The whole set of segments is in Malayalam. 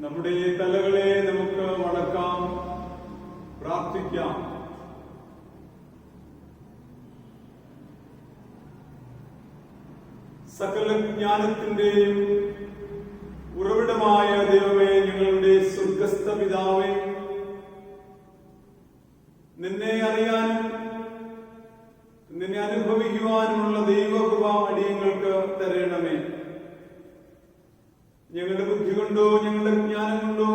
നമ്മുടെ തലകളെ നമുക്ക് വണക്കാം, പ്രാർത്ഥിക്കാം. സകല ജ്ഞാനത്തിന്റെയും ഉറവിടമായ ദൈവമേ, ഞങ്ങളുടെ സ്വർഗസ്ഥ പിതാവേ, നിന്നെ അറിയാനും നിന്നെ അനുഭവിക്കുവാനുമുള്ള ദൈവകൃപ അടിയങ്ങൾക്ക് തരണമേ. ഞങ്ങളുടെ ബുദ്ധി കൊണ്ടോ ഞങ്ങളുടെ ജ്ഞാനം കൊണ്ടോ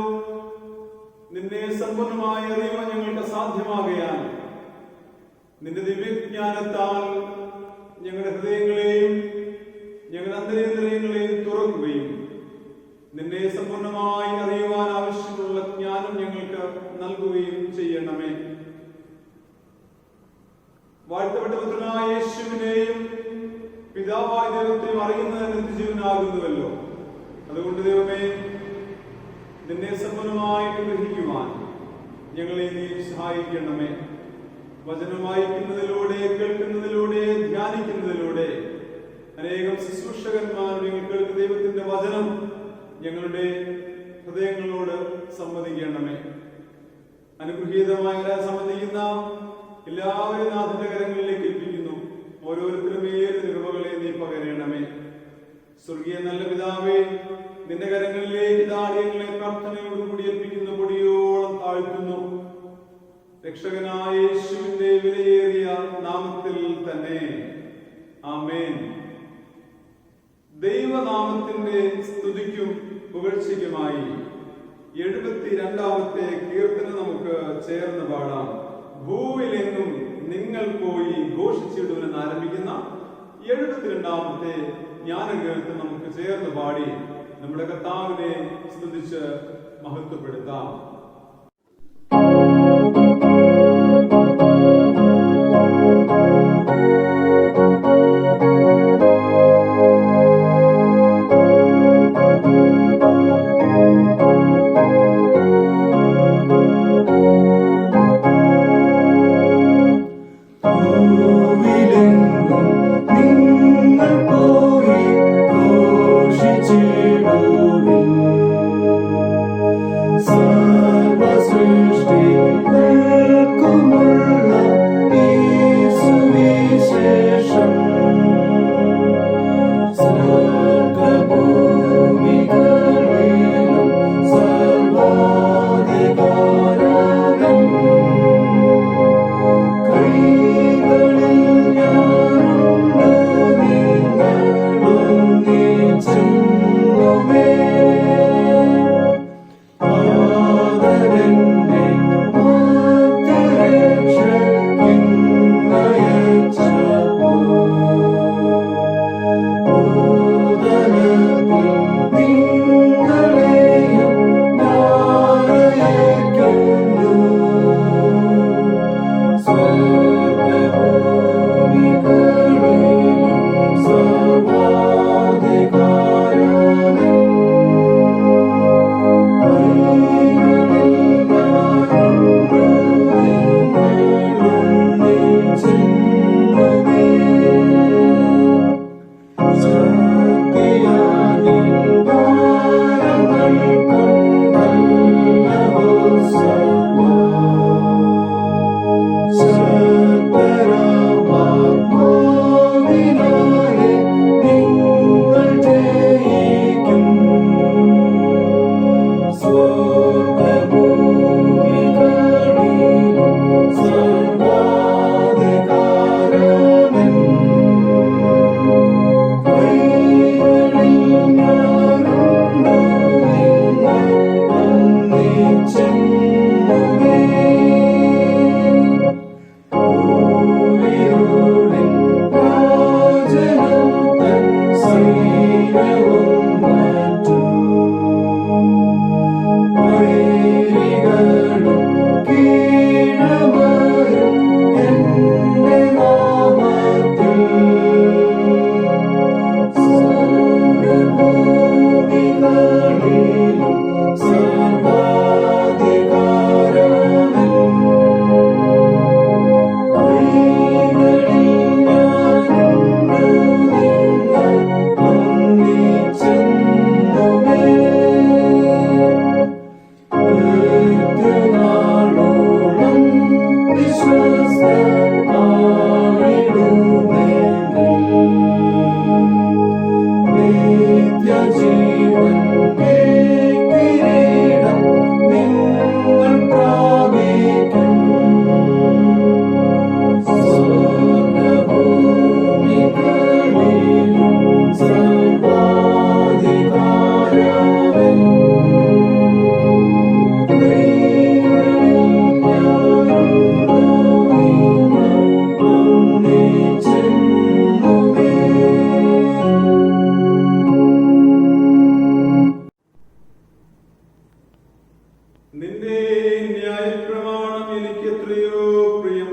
നിന്നെ സമ്പൂർണമായി അറിയുവാൻ ഞങ്ങൾക്ക് അസാധ്യമാകയാൽ നിന്റെ ദിവ്യജ്ഞാനത്താൽ ഞങ്ങളുടെ ഹൃദയങ്ങളെയും ഞങ്ങളുടെ അന്തരേന്ദ്രിയങ്ങളെയും തുറക്കുകയും നിന്നെ സമ്പൂർണമായി അറിയുവാൻ ആവശ്യമുള്ള ജ്ഞാനം ഞങ്ങൾക്ക് നൽകുകയും ചെയ്യണമേ. വാഴ്ത്തപ്പെട്ട പുത്രനായ യേശുവിനെയും പിതാവായ ദൈവത്തെയും അറിയുന്നതിന് നിത്യജീവനാകുന്നുവല്ലോ. അതുകൊണ്ട് ദൈവമേ, നിന്നെ സമ്പൂർണമായിട്ട് ഗ്രഹിക്കുവാൻ ഞങ്ങളെ നീ സഹായിക്കണമേ. വചനം വായിക്കുന്നതിലൂടെ, കേൾക്കുന്നതിലൂടെ, ധ്യാനിക്കുന്നതിലൂടെ അനേകം ശുശ്രൂഷകന്മാർ ഞങ്ങൾക്ക് ദൈവത്തിന്റെ വചനം ഞങ്ങളുടെ ഹൃദയങ്ങളോട് സംവദിക്കണമേ. അനുഗ്രഹീതമായി സംബന്ധിക്കുന്ന എല്ലാവരും നാഥന്റെ കരങ്ങളിലേക്ക് ഏൽപ്പിക്കുന്നു. ഓരോരുത്തരും ഏത് കൃപകളെ നീ പകരണമേ. സ്വർഗീയ നല്ല പിതാവേ, നിന്റെ കരങ്ങളിലേക്ക് ദാരിയങ്ങളെ പ്രാർത്ഥനയോടുകൂടി ഏൽപ്പിക്കുന്ന പൊടിയോളം താഴ്ത്തുന്നു. രക്ഷകനായ യേശുവിന്റെ വിലയേറിയ നാമത്തിൽ തന്നെ ആമേൻ. ദൈവനാമത്തിന്റെ സ്തുതിക്കും പുകഴ്ചയ്ക്കുമായി 72-ാമത്തെ കീർത്തനം നമുക്ക് ചേർന്ന് പാടാം. ഭൂവിലെങ്ങും നിങ്ങൾ പോയി ഘോഷിച്ചിടുമെന്ന് ആരംഭിക്കുന്ന 72-ാമത്തെ ജ്ഞാനകീർത്തനം നമുക്ക് ചേർന്ന് പാടി നമ്മുടെ കർത്താവിനെ സ്തുതിച്ച് മഹത്വപ്പെടുത്താം. So നിന്റെ ന്യായപ്രമാണം എനിക്ക് എത്രയോ പ്രിയം.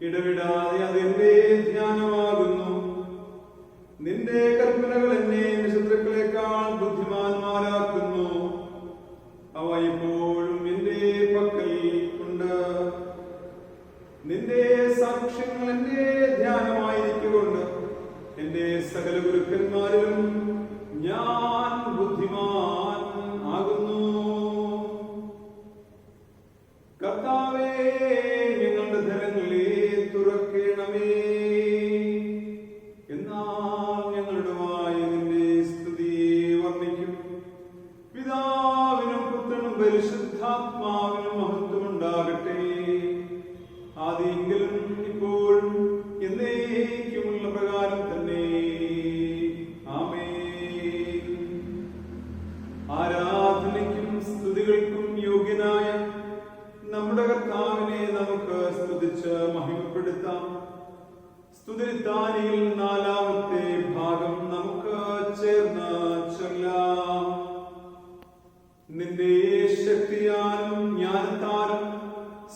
ഇടവിടാതെ അതെന്റെ ധ്യാനമാകുന്നു. നിന്റെ കൽപ്പനകൾ എന്നെ ശത്രുക്കളെക്കാൾ ബുദ്ധിമാന്മാരാക്കുന്നു. അവ എപ്പോഴും എന്റെ പക്കൽ ഉണ്ട്. നിന്റെ സാക്ഷ്യങ്ങൾ എന്റെ ധ്യാനമായിരിക്കൊണ്ട് എന്റെ സകല ഗുരുക്കന്മാരിലും ഞാൻ ബുദ്ധിമാൻ ആകുന്നു. കർത്താവേ, ഞങ്ങളുടെ ധനങ്ങളെ തുറക്കണമേ. എന്നാൽ ഞങ്ങളുടെ വായ് നിന്റെ സ്തുതിയെ വർണ്ണിക്കും. പിതാവിനും പുത്രനും പരിശുദ്ധാത്മാവിനും മഹത്വമുണ്ടാകട്ടെ, ആദിയെങ്കിലും ഇപ്പോഴും എന്നേക്കുമുള്ള പ്രകാരം തന്നെ. ആമേൻ. ആരാധനയ്ക്കും സ്തുതികൾക്കും യോഗ്യനായ നമ്മുടെ കർത്താവിനെ നമുക്ക് സ്തുതിച്ച് മഹിമപ്പെടുത്താം. സ്തുതിത്താനിയിൽ 4-ാമത്തെ ഭാഗം നമുക്ക് ചേർന്ന് ചൊല്ലാം. നിന്റെ ശക്തിയാലും ജ്ഞാനത്താലും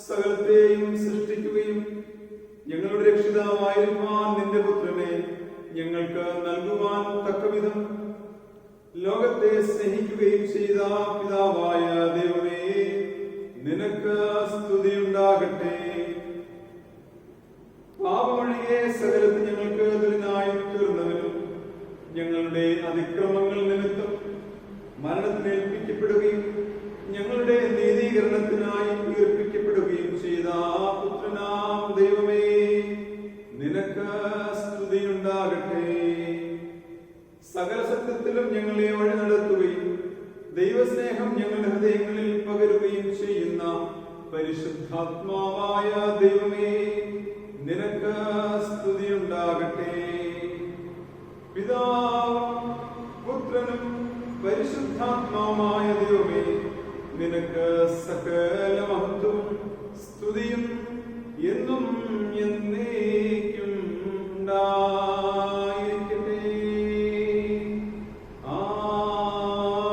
സകലത്തെയും സൃഷ്ടിക്കുകയും ഞങ്ങളുടെ രക്ഷിതാവായിരിക്കാൻ നിന്റെ പുത്രനെ ഞങ്ങൾക്ക് നൽകുവാൻ തക്കവിധം ലോകത്തെ സ്നേഹിക്കുകയും ചെയ്ത പിതാവായ ദൈവമേ, നിനക്ക് സ്തുതിയുണ്ടാകട്ടെ. പാപമൊഴികെ സകലത്ത് ഞങ്ങൾക്ക് എതിരിനായി തീർന്നവനും ഞങ്ങളുടെ അതിക്രമങ്ങൾ നിമിത്തം മരണത്തിനേൽപ്പിക്കപ്പെടുകയും ഞങ്ങളുടെ നീതീകരണത്തിനായി ഉയർപ്പിക്കപ്പെടുകയും ചെയ്ത പുത്രനാം ദൈവമേ, നിനക്ക് സ്തുതിയുണ്ടാകട്ടെ. സകല സത്യത്തിലും ഞങ്ങളെ വഴി നടത്തുകയും ദൈവസ്നേഹം ഞങ്ങളുടെ ഹൃദയങ്ങളിൽ പകരുകയും ചെയ്യുന്ന പരിശുദ്ധാത്മാവായ ദൈവമേ, നിനക്ക് സ്തുതിയുണ്ടാകട്ടെ. പിതാവും പുത്രനും പരിശുദ്ധാത്മാവായ ദൈവമേ, നിനക്ക് സകല മഹത്വവും സ്തുതിയും എന്നും എന്നേക്കും ഉണ്ടായിരിക്കട്ടെ.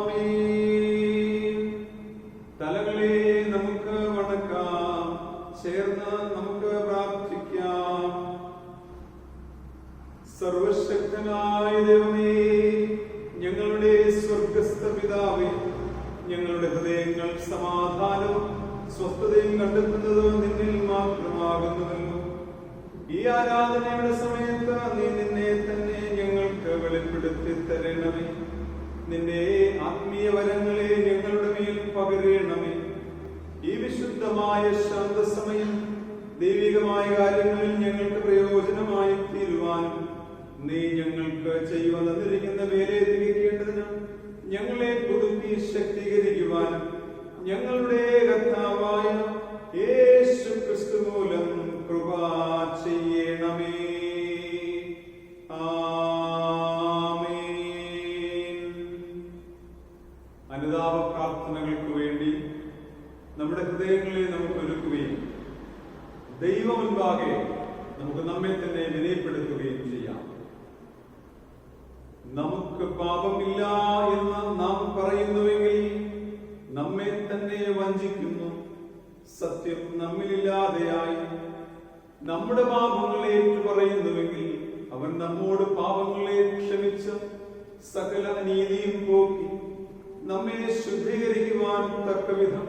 ആമേൻ. തലകളെ നമുക്ക് വണക്കാം, ചേർന്ന് നമുക്ക് പ്രാർത്ഥിക്കാം. സർവശക്തനായ ദൈവമേ, ഞങ്ങളുടെ സ്വർഗസ്ഥ പിതാവേ, ഞങ്ങളുടെ ഹൃദയങ്ങൾ സമാധാനവും സ്വസ്ഥതയും കണ്ടെത്തുന്നത് നിന്നിൽ മാത്രമാകുന്നുവല്ലോ. ഈ ആരാധനയുടെ സമയത്ത് നീ നിന്നെ തന്നെ ഞങ്ങൾക്ക് വെളിപ്പെടുത്തി തരണമേ. നിന്റെ ആത്മീയ വരങ്ങളെ ഞങ്ങളുടെ മേൽ പകരണമേ. ഈ വിശുദ്ധമായ ശാന്തസമയം ദൈവികമായ കാര്യങ്ങളിൽ ഞങ്ങൾക്ക് പ്രയോജനമായി തീരുവാനും നീ ഞങ്ങൾക്ക് ചെയ്യുവാൻ തന്നിരിക്കുന്ന വേലയെ തികയ്ക്കേണ്ടതിന് ഞങ്ങളെ പുതുക്കി ശക്തീകരിക്കുവാനും ഞങ്ങളുടെ കർത്താവായ യേശു ക്രിസ്തു മൂലം കൃപ ചെയ്യണമേ. ആമേൻ. അനുതാപ പ്രാർത്ഥനകൾക്ക് വേണ്ടി നമ്മുടെ ഹൃദയങ്ങളെ നമുക്ക് ഒരുക്കുകയും ദൈവമുൻപാകെ നമുക്ക് നമ്മെ തന്നെ വിനയപ്പെടുത്തുകയും ചെയ്യാം. നമുക്ക് പാപമില്ല എന്ന് നാം പറയുന്നുവെങ്കിൽ നമ്മെ തന്നെ വഞ്ചിക്കുന്നു. സത്യം നമ്മിലില്ലാതെയായി നമ്മുടെ പാപങ്ങളെ ഏറ്റുപറയുന്നുവെങ്കിൽ അവൻ നമ്മോട് പാപങ്ങളെ ക്ഷമിച്ച് സകല നീതിയും പോക്കി നമ്മെ ശുദ്ധീകരിക്കുവാൻ തക്കവിധം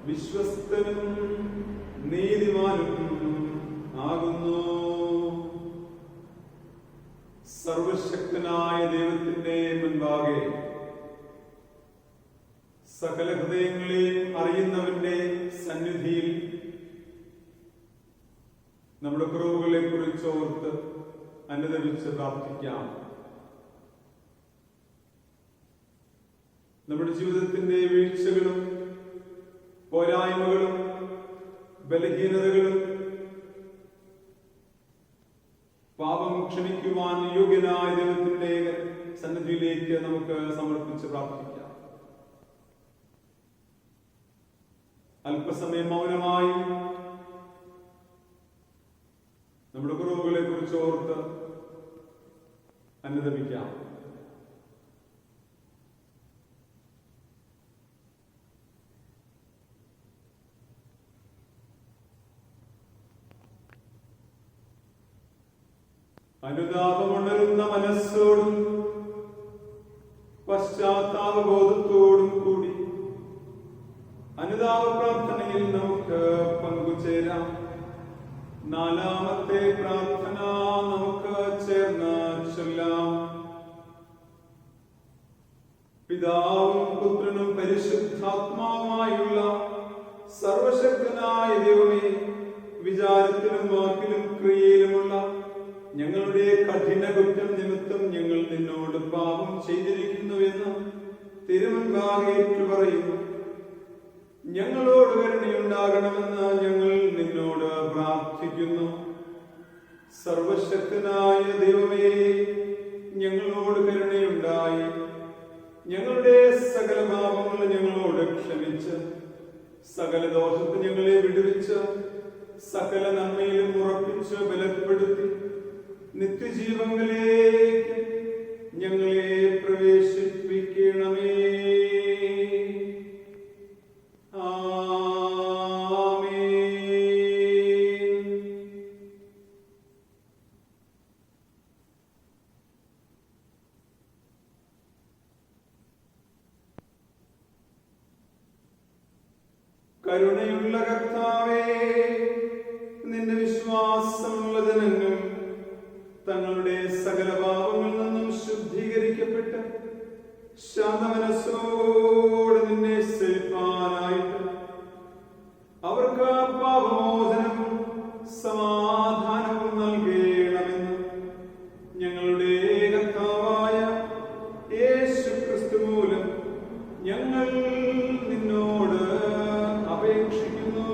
വിശ്വസ്തനും നീതിമാനും ആകുന്നു. സർവശക്തനായ ദൈവത്തിന്റെ മുൻപാകെ സകല ഹൃദയങ്ങളെയും അറിയുന്നവന്റെ സന്നിധിയിൽ നമ്മുടെ കുറവുകളെ കുറിച്ച് ഓർത്ത് അനുദപിച്ച് പ്രാർത്ഥിക്കാം. നമ്മുടെ ജീവിതത്തിന്റെ വീഴ്ചകളും പോരായ്മകളും ബലഹീനതകളും പാപം ക്ഷമിക്കുവാൻ യോഗ്യനായ ദൈവത്തിന്റെ സന്നിധിയിലേക്ക് നമുക്ക് സമർപ്പിച്ച് പ്രാർത്ഥിക്കാം. അല്പസമയം മൗനമായി നമ്മുടെ കുറവുകളെ കുറിച്ച് ഓർത്ത് അനുദപിക്കാം. അനുതാപമുണരുന്ന മനസ്സോടും പശ്ചാത്താപബോധത്തോടും കൂടി അനുതാപ പ്രാർത്ഥനയിൽ നമുക്ക് പങ്കുചേരാം. നാലാമത്തെ പ്രാർത്ഥന നമുക്ക് ചേർന്ന് ചൊല്ലാം. പിതാവും പുത്രനും പരിശുദ്ധാത്മാവുമായുള്ള സർവശക്തനായ ദൈവമേ, വിചാരത്തിലും വാക്കിലും ക്രിയയിലുമുള്ള ഞങ്ങളുടെ കഠിന കുറ്റം നിമിത്തം ഞങ്ങൾ നിന്നോട് പാപം ചെയ്തിരിക്കുന്നുവെന്ന് തിരുമുൻപാകെ ഏറ്റുപറയുന്നു. ഞങ്ങളോട് കരുണയുണ്ടാകണമെന്ന് ഞങ്ങൾ നിന്നോട് പ്രാർത്ഥിക്കുന്നു. സർവശക്തനായ ദൈവമേ, ഞങ്ങളോട് കരുണയുണ്ടായി ഞങ്ങളുടെ സകല പാപങ്ങൾ ഞങ്ങളോട് ക്ഷമിച്ച് സകല ദോഷത്തിൽ ഞങ്ങളെ വിടുവിച്ച് സകല നന്മയിലും ഉറപ്പിച്ച് ബലപ്പെടുത്തി നിത്യജീവങ്ങളിലേക്ക് ഞങ്ങളെ പ്രവേശിപ്പിക്കണമേ. കരുണയുള്ള കർത്താവേ, നിന്റെ വിശ്വാസമുള്ള ജനങ്ങൾ തങ്ങളുടെ സകല പാപങ്ങളിൽ നിന്നും ശുദ്ധീകരിക്കപ്പെട്ട് ശാന്തമനസ്സോടെ നിന്നെ സേവിപ്പാനായിട്ട് അവർക്ക് പാപമോചനവും സമാധാനവും നൽകണമെന്ന് ഞങ്ങളുടെ കർത്താവായ യേശു ക്രിസ്തു മൂലം ഞങ്ങൾ നിന്നോട് അപേക്ഷിക്കുന്നു.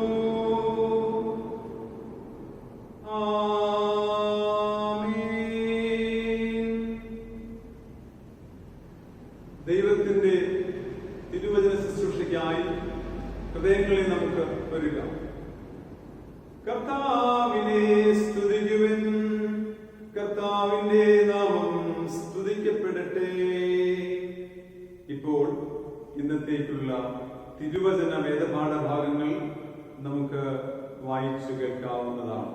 ദൈവത്തിന്റെ തിരുവചന ശുശ്രൂഷയ്ക്കായി ഹൃദയങ്ങളെ നമുക്ക് ഒരുക്കാം. കർത്താവിനെ സ്തുതിക്കുവിൻ, കർത്താവിന്റെ നാമം സ്തുതിക്കപ്പെടട്ടെ. ഇപ്പോൾ ഇന്നത്തേക്കുള്ള തിരുവചന വേദപാഠഭാഗങ്ങൾ നമുക്ക് വായിച്ചു കേൾക്കാവുന്നതാണ്.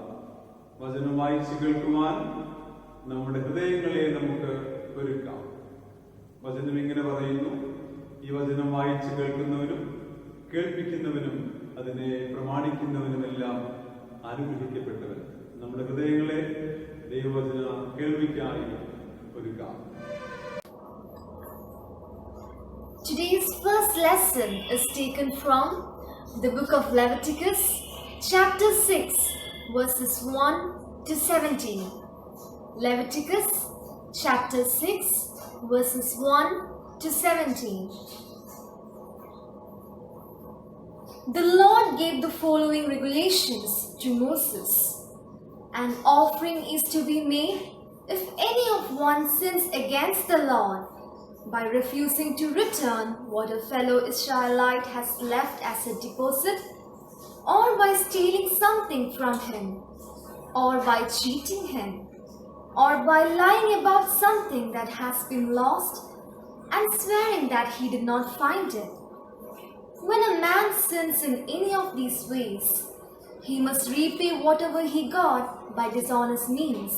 വചനം വായിച്ചു കേൾക്കുവാൻ നമ്മുടെ ഹൃദയങ്ങളെ നമുക്ക് ഒരുക്കാം. വചനം ഇങ്ങനെ പറയുന്നു: ഈ വചനം വായിച്ചു കേൾക്കുന്നവനും കേൾപ്പിക്കുന്നവനും അതിനെ പ്രമാണിക്കുന്നവനുമെല്ലാം അനുഗ്രഹിക്കപ്പെട്ടവൻ. നമ്മുടെ ഹൃദയങ്ങളെ ദൈവവചന കേൾവിക്കായി ഒരുക്കാം. Today's first lesson is taken from the book of Leviticus, chapter 6, verses 1 to 17. Leviticus, chapter 6, verses 1 to 17. The Lord gave the following regulations to Moses. An offering is to be made if any of one sins against the Lord by refusing to return what a fellow Israelite has left as a deposit, or by stealing something from him, or by cheating him, or by lying about something that has been lost and swearing that he did not find it. When a man sins in any of these ways, he must repay whatever he got by dishonest means.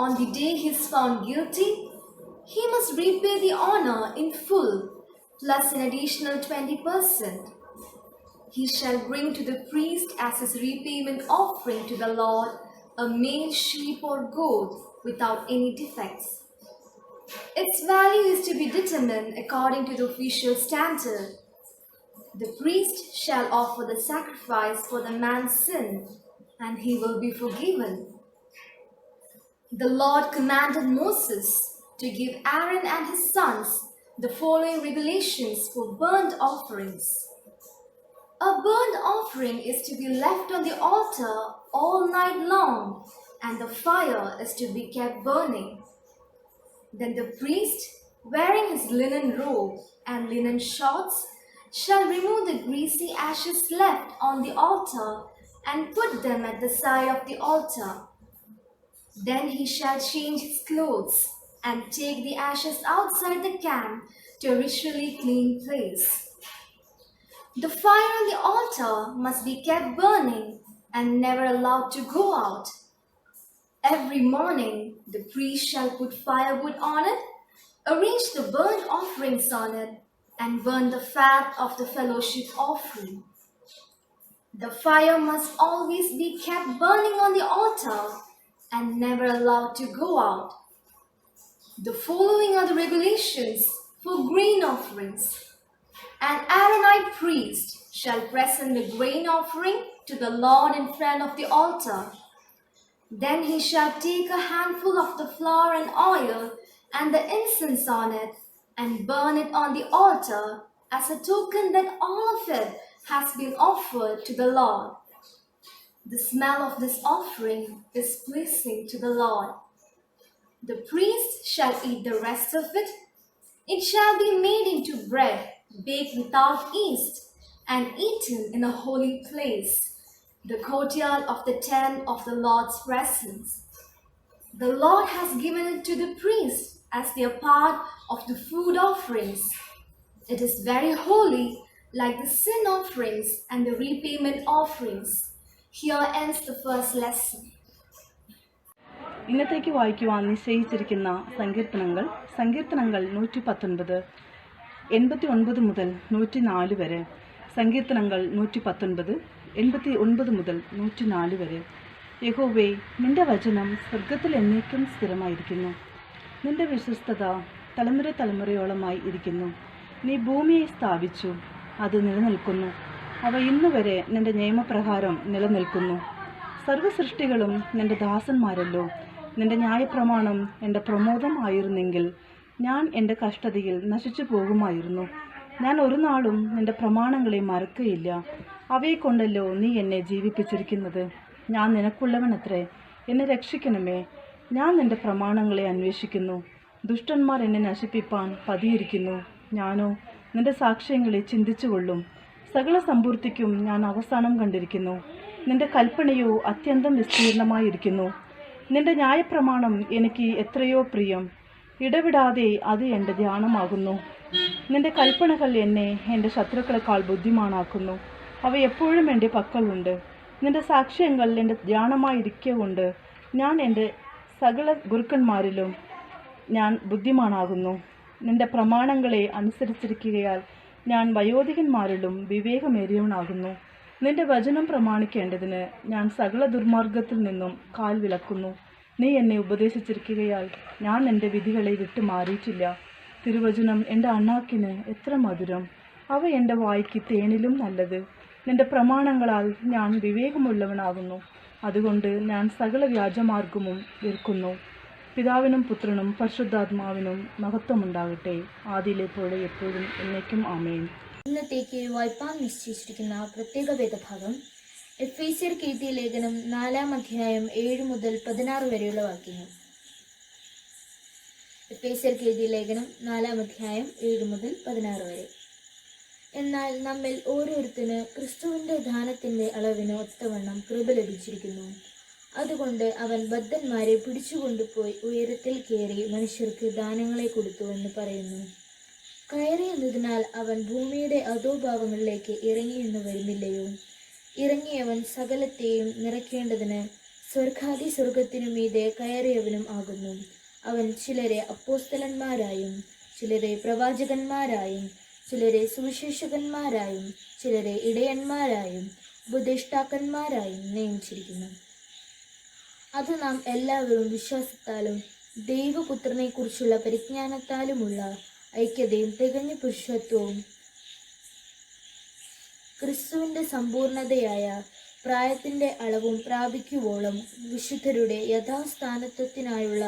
On the day he is found guilty, he must repay the honor in full, plus an additional 20%. He shall bring to the priest as his repayment offering to the Lord a male sheep or goat without any defects. Its value is to be determined according to the official standard. The priest shall offer the sacrifice for the man's sin, and he will be forgiven. The Lord commanded Moses to give Aaron and his sons the following regulations for burnt offerings. A burnt offering is to be left on the altar all night long, and the fire is to be kept burning. Then the priest, wearing his linen robe and linen shorts, shall remove the greasy ashes left on the altar and put them at the side of the altar. Then he shall change his clothes and take the ashes outside the camp to a ritually clean place. The fire on the altar must be kept burning and never allowed to go out. Every morning the priest shall put firewood on it, arrange the burnt offerings on it, and burn the fat of the fellowship offering. The fire must always be kept burning on the altar and never allowed to go out. The following are the regulations for grain offerings. An Aaronite priest shall present the grain offering to the Lord in front of the altar. Then he shall take a handful of the flour and oil and the incense on it and burn it on the altar as a token that all of it has been offered to the Lord. The smell of this offering is pleasing to the Lord. The priest shall eat the rest of it. It shall be made into bread, baked without yeast, and eaten in a holy place, the courtyard of the tent of the Lord's presence. The Lord has given it to the priest as their part of the food offerings. It is very holy, like the sin offerings and the repayment offerings. Here ends the first lesson. ഇന്നത്തേക്ക് വായിക്കുവാൻ നിശ്ചയിച്ചിരിക്കുന്ന സങ്കീർത്തനങ്ങൾ 119, 89 മുതൽ 104 വരെ. സങ്കീർത്തനങ്ങൾ 119, 89 മുതൽ 104 വരെ. യഹോവേ, നിന്റെ വചനം സ്വർഗത്തിൽ എന്നേക്കും സ്ഥിരമായിരിക്കുന്നു. നിന്റെ വിശ്വസ്തത തലമുറയോളമായി ഇരിക്കുന്നു. നീ ഭൂമിയെ സ്ഥാപിച്ചു, അത് നിലനിൽക്കുന്നു. അവ ഇന്നുവരെ നിന്റെ നിയമപ്രകാരം നിലനിൽക്കുന്നു. സർവ്വസൃഷ്ടികളും നിന്റെ ദാസന്മാരല്ലോ. നിന്റെ ന്യായപ്രമാണം എൻ്റെ പ്രമോദം ആയിരുന്നെങ്കിൽ ഞാൻ എൻ്റെ കഷ്ടതയിൽ നശിച്ചു പോകുമായിരുന്നു. ഞാൻ ഒരു നാളും നിന്റെ പ്രമാണങ്ങളെ മറക്കുകയില്ല. അവയെക്കൊണ്ടല്ലോ നീ എന്നെ ജീവിപ്പിച്ചിരിക്കുന്നത്. ഞാൻ നിനക്കുള്ളവനത്രേ, എന്നെ രക്ഷിക്കണമേ. ഞാൻ നിന്റെ പ്രമാണങ്ങളെ അന്വേഷിക്കുന്നു. ദുഷ്ടന്മാർ എന്നെ നശിപ്പിപ്പാൻ പതിയിരിക്കുന്നു. ഞാനോ നിന്റെ സാക്ഷ്യങ്ങളെ ചിന്തിച്ചുകൊള്ളും. സകല സമ്പൂർത്തിക്കും ഞാൻ അവസാനം കണ്ടിരിക്കുന്നു. നിന്റെ കൽപ്പനയോ അത്യന്തം വിസ്തീർണമായിരിക്കുന്നു. നിന്റെ ന്യായപ്രമാണം എനിക്ക് എത്രയോ പ്രിയം. ഇടവിടാതെ അത് എൻ്റെ ധ്യാനമാകുന്നു. നിന്റെ കൽപ്പനകൾ എന്നെ എൻ്റെ ശത്രുക്കളെക്കാൾ ബുദ്ധിമാനാക്കുന്നു. അവ എപ്പോഴും എൻ്റെ പക്കലുണ്ട്. നിന്റെ സാക്ഷ്യങ്ങൾ എൻ്റെ ധ്യാനമായിരിക്കൊണ്ട് ഞാൻ എൻ്റെ സകല ഗുരുക്കന്മാരിലും ഞാൻ ബുദ്ധിമാനാകുന്നു. നിന്റെ പ്രമാണങ്ങളെ അനുസരിച്ചിരിക്കുകയാൽ ഞാൻ വയോധികന്മാരിലും വിവേകമേറിയവനാകുന്നു. നിന്റെ വചനം പ്രമാണിക്കേണ്ടതിന് ഞാൻ സകല ദുർമാർഗത്തിൽ നിന്നും കാൽ വിലക്കുന്നു. നീ എന്നെ ഉപദേശിച്ചിരിക്കുകയാൽ ഞാൻ എൻ്റെ വിധികളെ വിട്ടു മാറിയിട്ടില്ല. തിരുവചനം എൻ്റെ അണ്ണാക്കിന് എത്ര മധുരം, അവ എൻ്റെ വായ്ക്ക് തേനിലും നല്ലത്. നിന്റെ പ്രമാണങ്ങളാൽ ഞാൻ വിവേകമുള്ളവനാകുന്നു. അതുകൊണ്ട് ഞാൻ സകല വ്യാജമാർഗവും വെറുക്കുന്നു. പിതാവിനും പുത്രനും പരിശുദ്ധാത്മാവിനും മഹത്വമുണ്ടാകട്ടെ, ആദിയിലെ പോലെ എപ്പോഴും എന്നേക്കും ആമേൻ. ഇന്നത്തേക്ക് വായിപ്പാൻ നിശ്ചയിച്ചിരിക്കുന്ന പ്രത്യേക വേദഭാഗം എഫേസ്യർക്ക് എഴുതിയ ലേഖനം 4-ാം അധ്യായം 7 മുതൽ 16 വരെയുള്ള വാക്യങ്ങൾ. എഫേസ്യർക്ക് എഴുതിയ ലേഖനം 4-ാം അധ്യായം 7 മുതൽ 16 വരെ. എന്നാൽ നമ്മിൽ ഓരോരുത്തന് ക്രിസ്തുവിന്റെ ദാനത്തിന്റെ അളവിന് ഒത്തവണ്ണം കൃപ ലഭിച്ചിരിക്കുന്നു. അതുകൊണ്ട് അവൻ ബദ്ധന്മാരെ പിടിച്ചുകൊണ്ടുപോയി ഉയരത്തിൽ കയറി മനുഷ്യർക്ക് ദാനങ്ങളെ കൊടുത്തു എന്ന് പറയുന്നു. കയറി എന്നതിനാൽ അവൻ ഭൂമിയുടെ അധോഭാവങ്ങളിലേക്ക് ഇറങ്ങി എന്ന് വരുന്നില്ലയോ? ഇറങ്ങിയവൻ സകലത്തെയും നിറയ്ക്കേണ്ടതിന് സ്വർഗാദി സ്വർഗത്തിനു മീതെ കയറിയവനും ആകുന്നു. അവൻ ചിലരെ അപ്പോസ്തലന്മാരായും ചിലരെ പ്രവാചകന്മാരായും ചിലരെ സുവിശേഷകന്മാരായും ചിലരെ ഇടയന്മാരായും ഉപദേഷ്ടാക്കന്മാരായും നിയമിച്ചിരിക്കുന്നു. അത് നാം എല്ലാവരും വിശ്വാസത്താലും ദൈവപുത്രനെ കുറിച്ചുള്ള പരിജ്ഞാനത്താലുമുള്ള ഐക്യതയും തികഞ്ഞ പുരുഷത്വവും ക്രിസ്തുവിന്റെ സമ്പൂർണതയായ പ്രായത്തിന്റെ അളവും പ്രാപിക്കുവോളം വിശുദ്ധരുടെ യഥാസ്ഥാനത്വത്തിനായുള്ള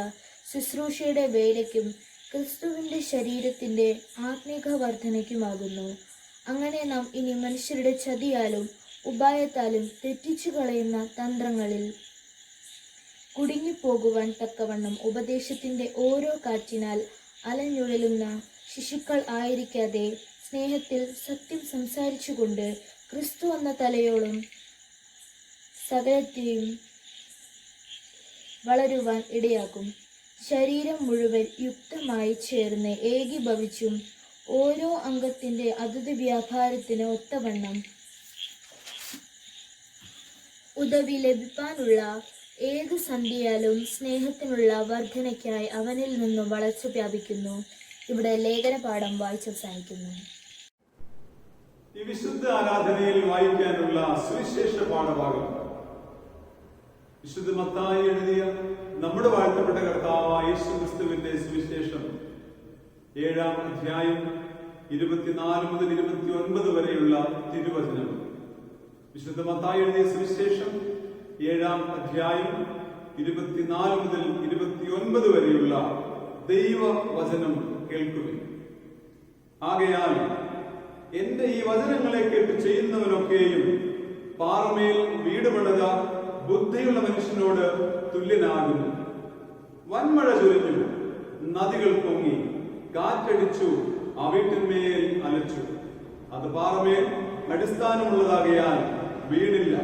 ശുശ്രൂഷയുടെ വേലയ്ക്കും ക്രിസ്തുവിന്റെ ശരീരത്തിന്റെ ആത്മീക വർധനയ്ക്കുമാകുന്നു. അങ്ങനെ നാം ഇനി മനുഷ്യരുടെ ചതിയാലും ഉപായത്താലും തെറ്റിച്ചു കളയുന്ന തന്ത്രങ്ങളിൽ കുടുങ്ങിപ്പോകുവാൻ തക്കവണ്ണം ഉപദേശത്തിന്റെ ഓരോ കാറ്റിനാൽ അലഞ്ഞുഴലുന്ന ശിശുക്കൾ ആയിരിക്കാതെ സ്നേഹത്തിൽ സത്യം സംസാരിച്ചുകൊണ്ട് ക്രിസ്തു എന്ന തലയോളം സകലത്തെയും വളരുവാൻ ഇടയാക്കും. ശരീരം മുഴുവൻ യുക്തമായി ചേർന്ന് ഏകീഭവിച്ചും ഓരോ അംഗത്തിന്റെ അതത് വ്യാപാരത്തിന് ഒത്തവണ്ണം ഉദവി ലഭിക്കാനുള്ള ഏത് സന്ധ്യയാലും സ്നേഹത്തിനുള്ള വർധനയ്ക്കായി അവനിൽ നിന്നും വളർച്ച വ്യാപിക്കുന്നു. ഇവിടെ ലേഖനപാഠം വായിച്ചവസാനിക്കുന്നു. ഈ വിശുദ്ധ ആരാധനയിൽ വായിക്കാനുള്ള സുവിശേഷ പാഠഭാഗം വിശുദ്ധ മത്തായി എഴുതിയ നമ്മുടെ വാഴ്ത്തപ്പെട്ട കർത്താവായ യേശുക്രിസ്തുവിന്റെ സുവിശേഷം 7-ാം അധ്യായം 24 മുതൽ 29 വരെയുള്ള തിരുവചനം. വിശുദ്ധ മത്തായി എഴുതിയ സുവിശേഷം 7-ാം അധ്യായം 24 മുതൽ 29 വരെയുള്ള ദൈവവചനം കേൾക്കുകയും ആകയാൽ എന്റെ ഈ വചനങ്ങളെ കേട്ട് ചെയ്യുന്നവനൊക്കെയും പാറമേൽ വീട് പണിത ബുദ്ധിയുള്ള മനുഷ്യനോട് തുല്യനാകുന്നു. വൻമഴ ചൊരിഞ്ഞു, നദികൾ പൊങ്ങി, കാറ്റടിച്ചു, ആ വീട്ടിന്മേൽ അലച്ചു. അത് പാറമേൽ അടിസ്ഥാനമുള്ളതാകയാൽ വീണില്ല.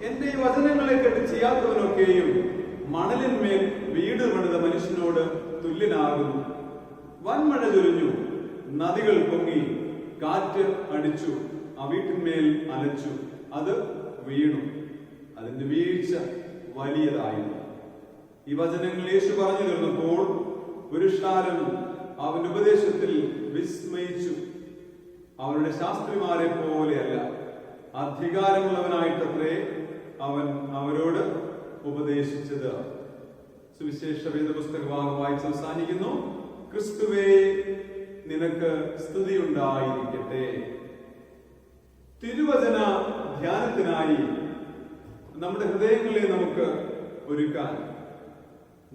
എന്റെ ഈ വചനങ്ങളെ കേട്ട് ചെയ്യാത്തവനൊക്കെയും മണലിന്മേൽ വീട് പണിത മനുഷ്യനോട് തുല്യനാകുന്നു. വൻമഴ ചൊരിഞ്ഞു, നദികൾ പൊങ്ങി, കാറ്റ് അടിച്ചു, ആ വീട്ടിന്മേൽ അലച്ചു. അത് വീണു. അതിന്റെ വീഴ്ച വലിയതായിരുന്നു. ഈ വചനങ്ങൾ യേശു പറഞ്ഞു തീർന്നപ്പോൾ പുരുഷാരം അവന്റെ ഉപദേശത്തിൽ വിസ്മയിച്ചു. അവരുടെ ശാസ്ത്രിമാരെ പോലെയല്ല, അധികാരമുള്ളവനായിട്ടത്രേ അവൻ അവരോട് ഉപദേശിച്ചത്. സുവിശേഷ വേദപുസ്തക ഭാഗം വായിച്ച് അവസാനിക്കുന്നു. ക്രിസ്തുവേ, നിനക്ക് സ്തുതിയുണ്ടായിരിക്കട്ടെ. തിരുവചന ധ്യാനത്തിനായി നമ്മുടെ ഹൃദയങ്ങളെ നമുക്ക് ഒരുക്കാൻ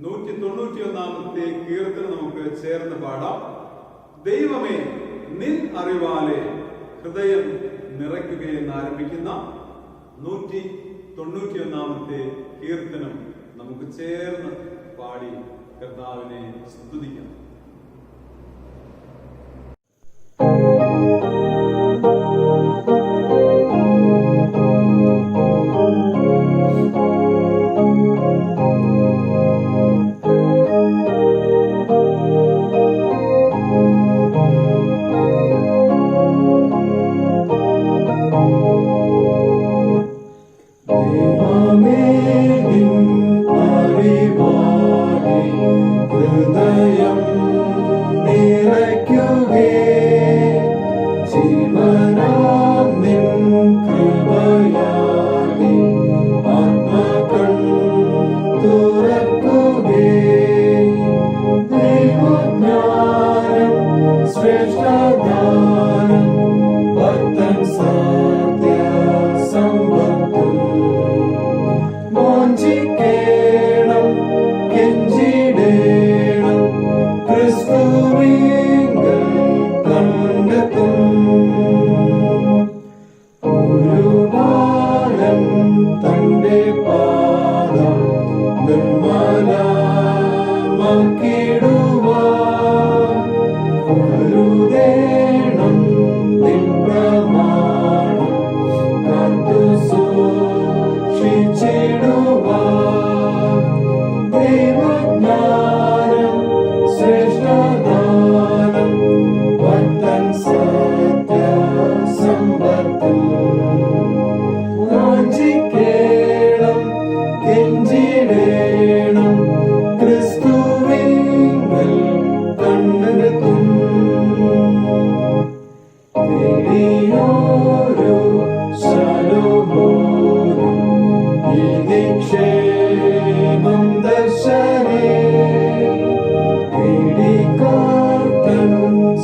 191-ാമത്തെ കീർത്തനം നമുക്ക് ചേർന്ന് പാടാം. ദൈവമേ, നിൻ അറിവാലെ ഹൃദയം നിറയ്ക്കുകയെന്ന് ആരംഭിക്കുന്ന 191-ാമത്തെ കീർത്തനം നമുക്ക് ചേർന്ന് പാടി കർത്താവിനെ സ്തുതിക്കാം.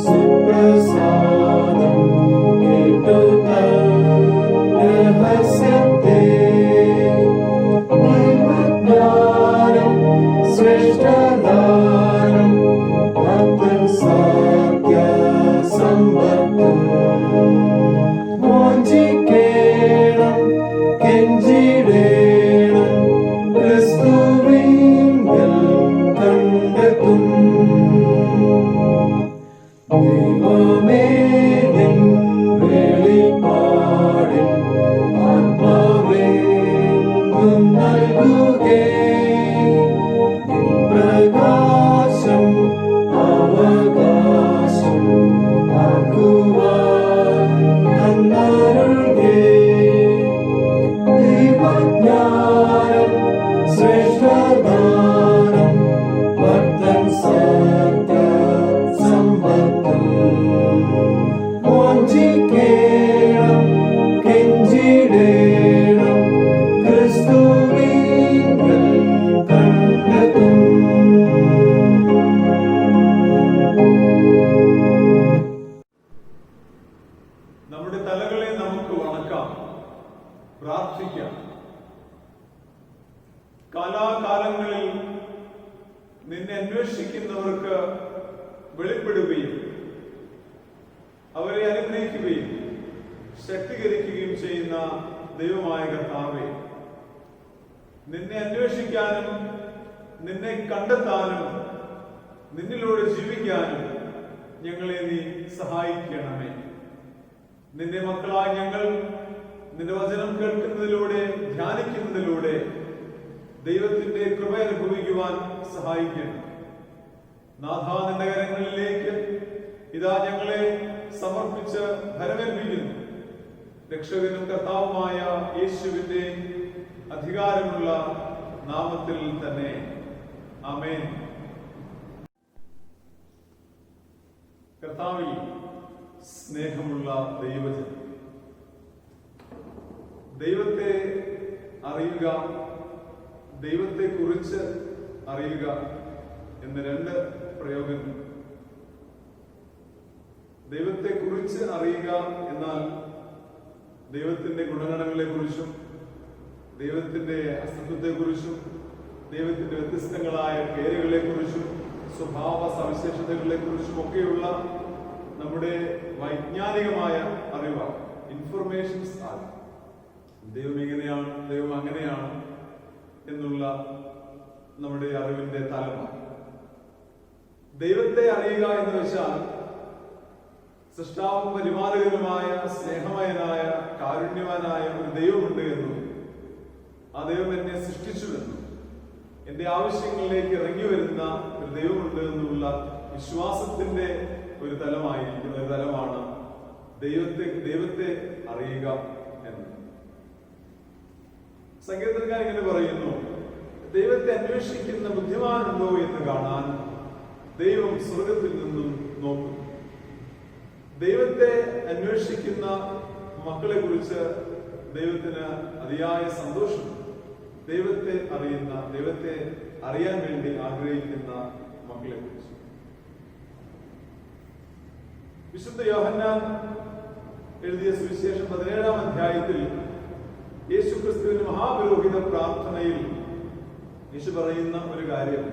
സുപ്രസാദം കേട്ടു പ്രാർത്ഥിക്കാം. കാലാകാലങ്ങളിൽ നിന്നെ അന്വേഷിക്കുന്നവർക്ക് വെളിപ്പെടുകയും അവരെ അനുഗ്രഹിക്കുകയും ശക്തീകരിക്കുകയും ചെയ്യുന്ന ദൈവമായ കർത്താവേ, നിന്നെ അന്വേഷിക്കാനും നിന്നെ കണ്ടെത്താനും നിന്നിലൂടെ ജീവിക്കാനും ഞങ്ങളെ നീ സഹായിക്കണമേ. നിന്റെ മക്കളായ ഞങ്ങൾ നിന്റെ വചനം കേൾക്കുന്നതിലൂടെ ധ്യാനിക്കുന്നതിലൂടെ ദൈവത്തിന്റെ കൃപ അനുഭവിക്കുവാൻ സഹായിക്കണം. നാഥ, നിന്റെ കരങ്ങളിലേക്ക് ഇതാ ഞങ്ങളെ സമർപ്പിച്ച് ഭരമേൽപ്പിക്കുന്നു. രക്ഷകനും കർത്താവുമായ യേശുവിന്റെ അധികാരമുള്ള നാമത്തിൽ തന്നെ ആമേൻ. കർത്താവിൽ സ്നേഹമുള്ള ദൈവജനം, ദൈവത്തെ അറിയുക, ദൈവത്തെ കുറിച്ച് അറിയുക എന്ന രണ്ട് പ്രയോഗങ്ങൾ. ദൈവത്തെ കുറിച്ച് അറിയുക എന്നാൽ ദൈവത്തിന്റെ ഗുണഗണങ്ങളെ കുറിച്ചും ദൈവത്തിന്റെ അസ്തിത്വത്തെ കുറിച്ചും ദൈവത്തിന്റെ വ്യത്യസ്തങ്ങളായ പേരുകളെ കുറിച്ചും സ്വഭാവ സവിശേഷതകളെ കുറിച്ചും ഒക്കെയുള്ള നമ്മുടെ വൈജ്ഞാനികമായ അറിവാണ്, ഇൻഫർമേഷൻസ് ആണ്. ദൈവം ഇങ്ങനെയാണ്, ദൈവം അങ്ങനെയാണ് എന്നുള്ള നമ്മുടെ അറിവിന്റെ തലമാണ്. ദൈവത്തെ അറിയുക എന്ന് വെച്ചാൽ സൃഷ്ടാവും പരിപാലകനുമായ സ്നേഹമയനായ കാരുണ്യവാനായ ഒരു ദൈവമുണ്ട് എന്നും ആ ദൈവം എന്നെ സൃഷ്ടിച്ചുവെന്നും എന്റെ ആവശ്യങ്ങളിലേക്ക് ഇറങ്ങി വരുന്ന ഒരു ദൈവമുണ്ട് എന്നുള്ള വിശ്വാസത്തിന്റെ ഒരു തലമായിരിക്കുന്ന ഒരു തലമാണ് ദൈവത്തെ അറിയുക എന്ന്. സങ്കീർത്തനക്കാരൻ ഇങ്ങനെ പറയുന്നു, ദൈവത്തെ അന്വേഷിക്കുന്ന ബുദ്ധിമാനുണ്ടോ എന്ന് കാണാൻ ദൈവം സ്വർഗത്തിൽ നിന്നും നോക്കും. ദൈവത്തെ അന്വേഷിക്കുന്ന മക്കളെ കുറിച്ച് ദൈവത്തിന് അതിയായ സന്തോഷം. ദൈവത്തെ അറിയുന്ന, ദൈവത്തെ അറിയാൻ വേണ്ടി ആഗ്രഹിക്കുന്ന മക്കളെ കുറിച്ച്. വിശുദ്ധ യോഹന്നാൻ എഴുതിയ സുവിശേഷം 17-ാം അധ്യായത്തിൽ യേശുക്രിസ്തുവിന്റെ മഹാപുരോഹിത പ്രാർത്ഥനയിൽ യേശു പറയുന്ന ഒരു കാര്യം,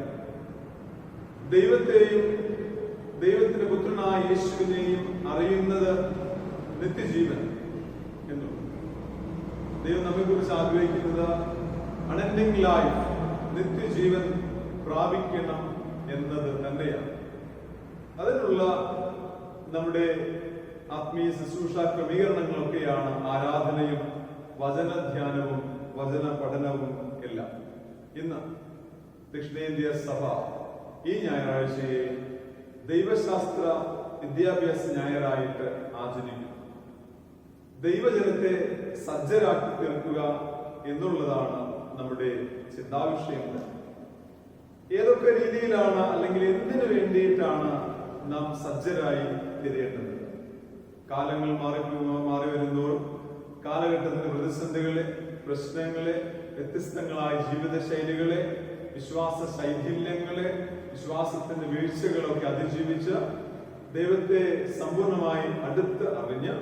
ദൈവത്തെയും ദൈവത്തിന്റെ പുത്രനായ യേശുവിനെയും അറിയുന്നത് നിത്യജീവൻ എന്നു. ദൈവം നമ്മെ കുറിച്ച് ആഗ്രഹിക്കുന്നത് അൺഎൻഡിങ് ലൈഫ്, നിത്യജീവൻ പ്രാപിക്കണം എന്നത് തന്നെയാണ്. അതിനുള്ള നമ്മുടെ ആത്മീയ ശുശ്രൂഷ ക്രമീകരണങ്ങളൊക്കെയാണ് ആരാധനയും വചനധ്യാനവും വചന പഠനവും എല്ലാം. ഇന്ന് ദക്ഷിണേന്ത്യ സഭ ഈ ഞായറാഴ്ചയെ ദൈവശാസ്ത്ര വിദ്യാഭ്യാസ ഞായറായിട്ട് ആചരിക്കുന്നു. ദൈവജനത്തെ സജ്ജരാക്കി തീർക്കുക എന്നുള്ളതാണ് നമ്മുടെ ചിന്താവിഷയം. ഏതൊക്കെ രീതിയിലാണ് അല്ലെങ്കിൽ എന്തിനു വേണ്ടിയിട്ടാണ് നാം സജ്ജരായി തിരയേണ്ടത്? കാലങ്ങൾ മാറി വരുന്നതോറും കാലഘട്ടത്തിന്റെ പ്രതിസന്ധികളെ, പ്രശ്നങ്ങളെ, വ്യത്യസ്തങ്ങളായ ജീവിത ശൈലികളെ, വിശ്വാസ ശൈഥില്യങ്ങളെ, വിശ്വാസത്തിന്റെ വീഴ്ചകളൊക്കെ അതിജീവിച്ച് ദൈവത്തെ സമ്പൂർണമായി അടുത്ത് അറിഞ്ഞ്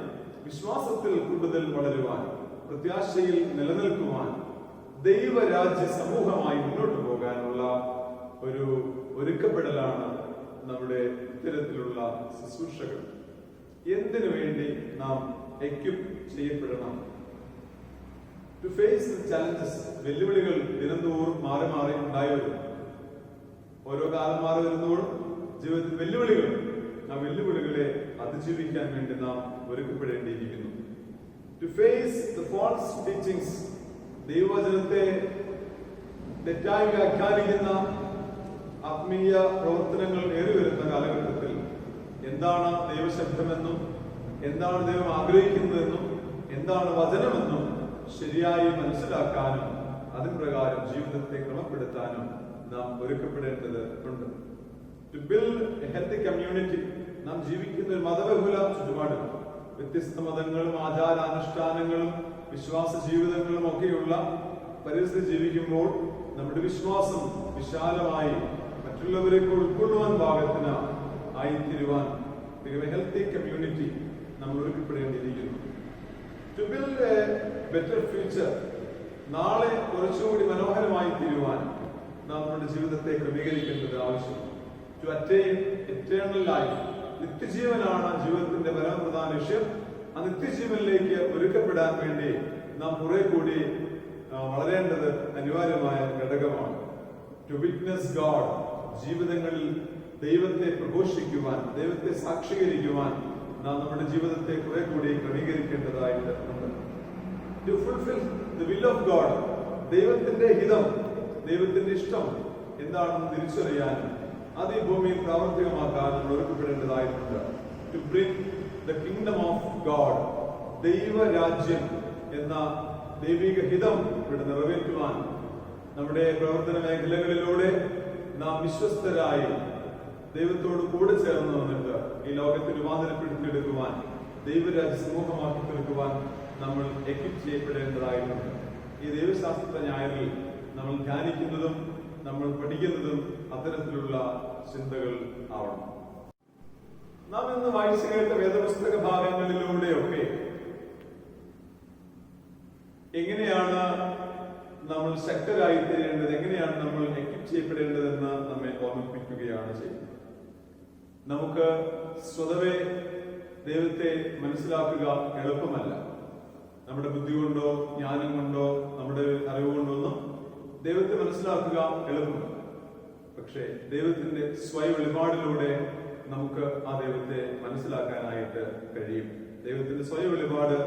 വിശ്വാസത്തിൽ കൂടുതൽ വളരുവാൻ, പ്രത്യാശയിൽ നിലനിൽക്കുവാൻ, ദൈവരാജ്യ സമൂഹമായി മുന്നോട്ട് പോകാനുള്ള ഒരു ഒരുക്കപ്പെടലാണ് നമ്മുടെ ഇത്തരത്തിലുള്ള ശുശ്രൂഷകൾ. എന്തിനു വേണ്ടി നാം എക്വിപ്പ് ചെയ്യപ്പെടണം? To face the challenges. വെല്ലുവിളികൾ ദിനംതോറും മാറി മാറി ഉണ്ടായി വരുന്നു. ഓരോ കാലം മാറി വരുന്നതോടും ജീവിതത്തിൽ വെല്ലുവിളികൾ, ആ വെല്ലുവിളികളെ അതിജീവിക്കാൻ വേണ്ടി നാം ഒരുക്കപ്പെടേണ്ടിയിരിക്കുന്നു. To face the false teachings. ദൈവവചനത്തെ തെറ്റായി വ്യാഖ്യാനിക്കുന്ന ആത്മീയ പ്രവർത്തനങ്ങൾ ഏറി വരുന്ന കാലഘട്ടത്തിൽ എന്താണ് ദൈവശബ്ദമെന്നും എന്താണ് ദൈവം ആഗ്രഹിക്കുന്നതെന്നും എന്താണ് വചനമെന്നും ശരിയായി മനസ്സിലാക്കാനും അതിൻ പ്രകാരം ജീവിതത്തെ ക്രമപ്പെടുത്താനും നാം ഒരുക്കപ്പെടേണ്ടത് ഉണ്ട്. To build a healthy community. നാം ജീവിക്കുന്ന ഒരു മതബഹുല ചുറ്റുപാടും വ്യത്യസ്ത മതങ്ങളും ആചാരാനുഷ്ഠാനങ്ങളും വിശ്വാസ ജീവിതങ്ങളും ഒക്കെയുള്ള പരിസ്ഥിതി ജീവിക്കുമ്പോൾ നമ്മുടെ വിശ്വാസം വിശാലമായി മറ്റുള്ളവരെ ഉൾക്കൊള്ളുവാൻ പാകത്തിന് ആയിത്തീരുവാൻ ഹെൽത്തി കമ്മ്യൂണിറ്റി നമ്മൾ ഒരുക്കപ്പെടേണ്ടിയിരിക്കുന്നു. To build a better future, നാളെ കുറച്ചുകൂടി മനോഹരമായി തീരുവാൻ നാം നമ്മുടെ ജീവിതത്തെ ക്രമീകരിക്കേണ്ടത് ആവശ്യമാണ്. To attain eternal life, നിത്യജീവനാണ് ജീവിതത്തിന്റെ പരമപ്രധാന ലക്ഷ്യം. ആ നിത്യജീവനിലേക്ക് ഒരുക്കപ്പെടാൻ വേണ്ടി നാം കുറെ കൂടി വളരേണ്ടത് അനിവാര്യമായ ഘടകമാണ്. To witness God, ജീവിതങ്ങളിൽ ദൈവത്തെ പ്രഘോഷിക്കുവാൻ, ദൈവത്തെ സാക്ഷീകരിക്കുവാൻ നാം നമ്മുടെ ജീവിതത്തെ കുറെ കൂടി ക്രമീകരിക്കേണ്ടതായിട്ടുണ്ട്. To fulfill the will of God, ദൈവത്തിന്റെ ഹിതം, ദൈവത്തിന്റെ ഇഷ്ടം എന്താണെന്ന് തിരിച്ചറിയാനും അത് ഈ ഭൂമിയിൽ പ്രാവർത്തികമാക്കാൻ നമ്മൾ ഒരുക്കപ്പെടേണ്ടതായിട്ടുണ്ട്. To bring the kingdom of God, ദൈവരാജ്യം എന്ന ദൈവിക ഹിതം ഇവിടെ നിറവേറ്റുവാൻ നമ്മുടെ പ്രവർത്തന മേഖലകളിലൂടെ നാം വിശ്വസ്തരായി ദൈവത്തോട് കൂടെ ചേർന്ന് വന്നിട്ട് ഈ ലോകത്തെ രൂപാന്തരപ്പെടുത്തിയെടുക്കുവാൻ, ദൈവരാജ്യ സമൂഹമാക്കി തീർക്കുവാൻ നമ്മൾ എക്വിപ്പ് ചെയ്യപ്പെടേണ്ടതായിട്ടുണ്ട്. ഈ ദൈവശാസ്ത്ര ഞായറിൽ നമ്മൾ ധ്യാനിക്കുന്നതും നമ്മൾ പഠിക്കുന്നതും അത്തരത്തിലുള്ള ചിന്തകൾ ആവണം. നാം ഇന്ന് വായിച്ചു കേട്ട വേദപുസ്തക ഭാഗങ്ങളിലൂടെയൊക്കെ എങ്ങനെയാണ് നമ്മൾ ശക്തരായി തീരേണ്ടത്, എങ്ങനെയാണ് നമ്മൾ എക്വിപ്പ് ചെയ്യപ്പെടേണ്ടതെന്ന് നമ്മെ ഓർമ്മിപ്പിക്കുകയാണ് ചെയ്യുന്നത്. നമുക്ക് സ്വതവേ ദൈവത്തെ മനസ്സിലാക്കുക എളുപ്പമല്ല. നമ്മുടെ ബുദ്ധി കൊണ്ടോ ജ്ഞാനം കൊണ്ടോ നമ്മുടെ അറിവ് കൊണ്ടോ ഒന്നും ദൈവത്തെ മനസ്സിലാക്കുക എളുപ്പമല്ല. പക്ഷേ ദൈവത്തിന്റെ സ്വയം വെളിപാടിലൂടെ നമുക്ക് ആ ദൈവത്തെ മനസ്സിലാക്കാനായിട്ട് കഴിയും. ദൈവത്തിന്റെ സ്വയം വെളിപാട്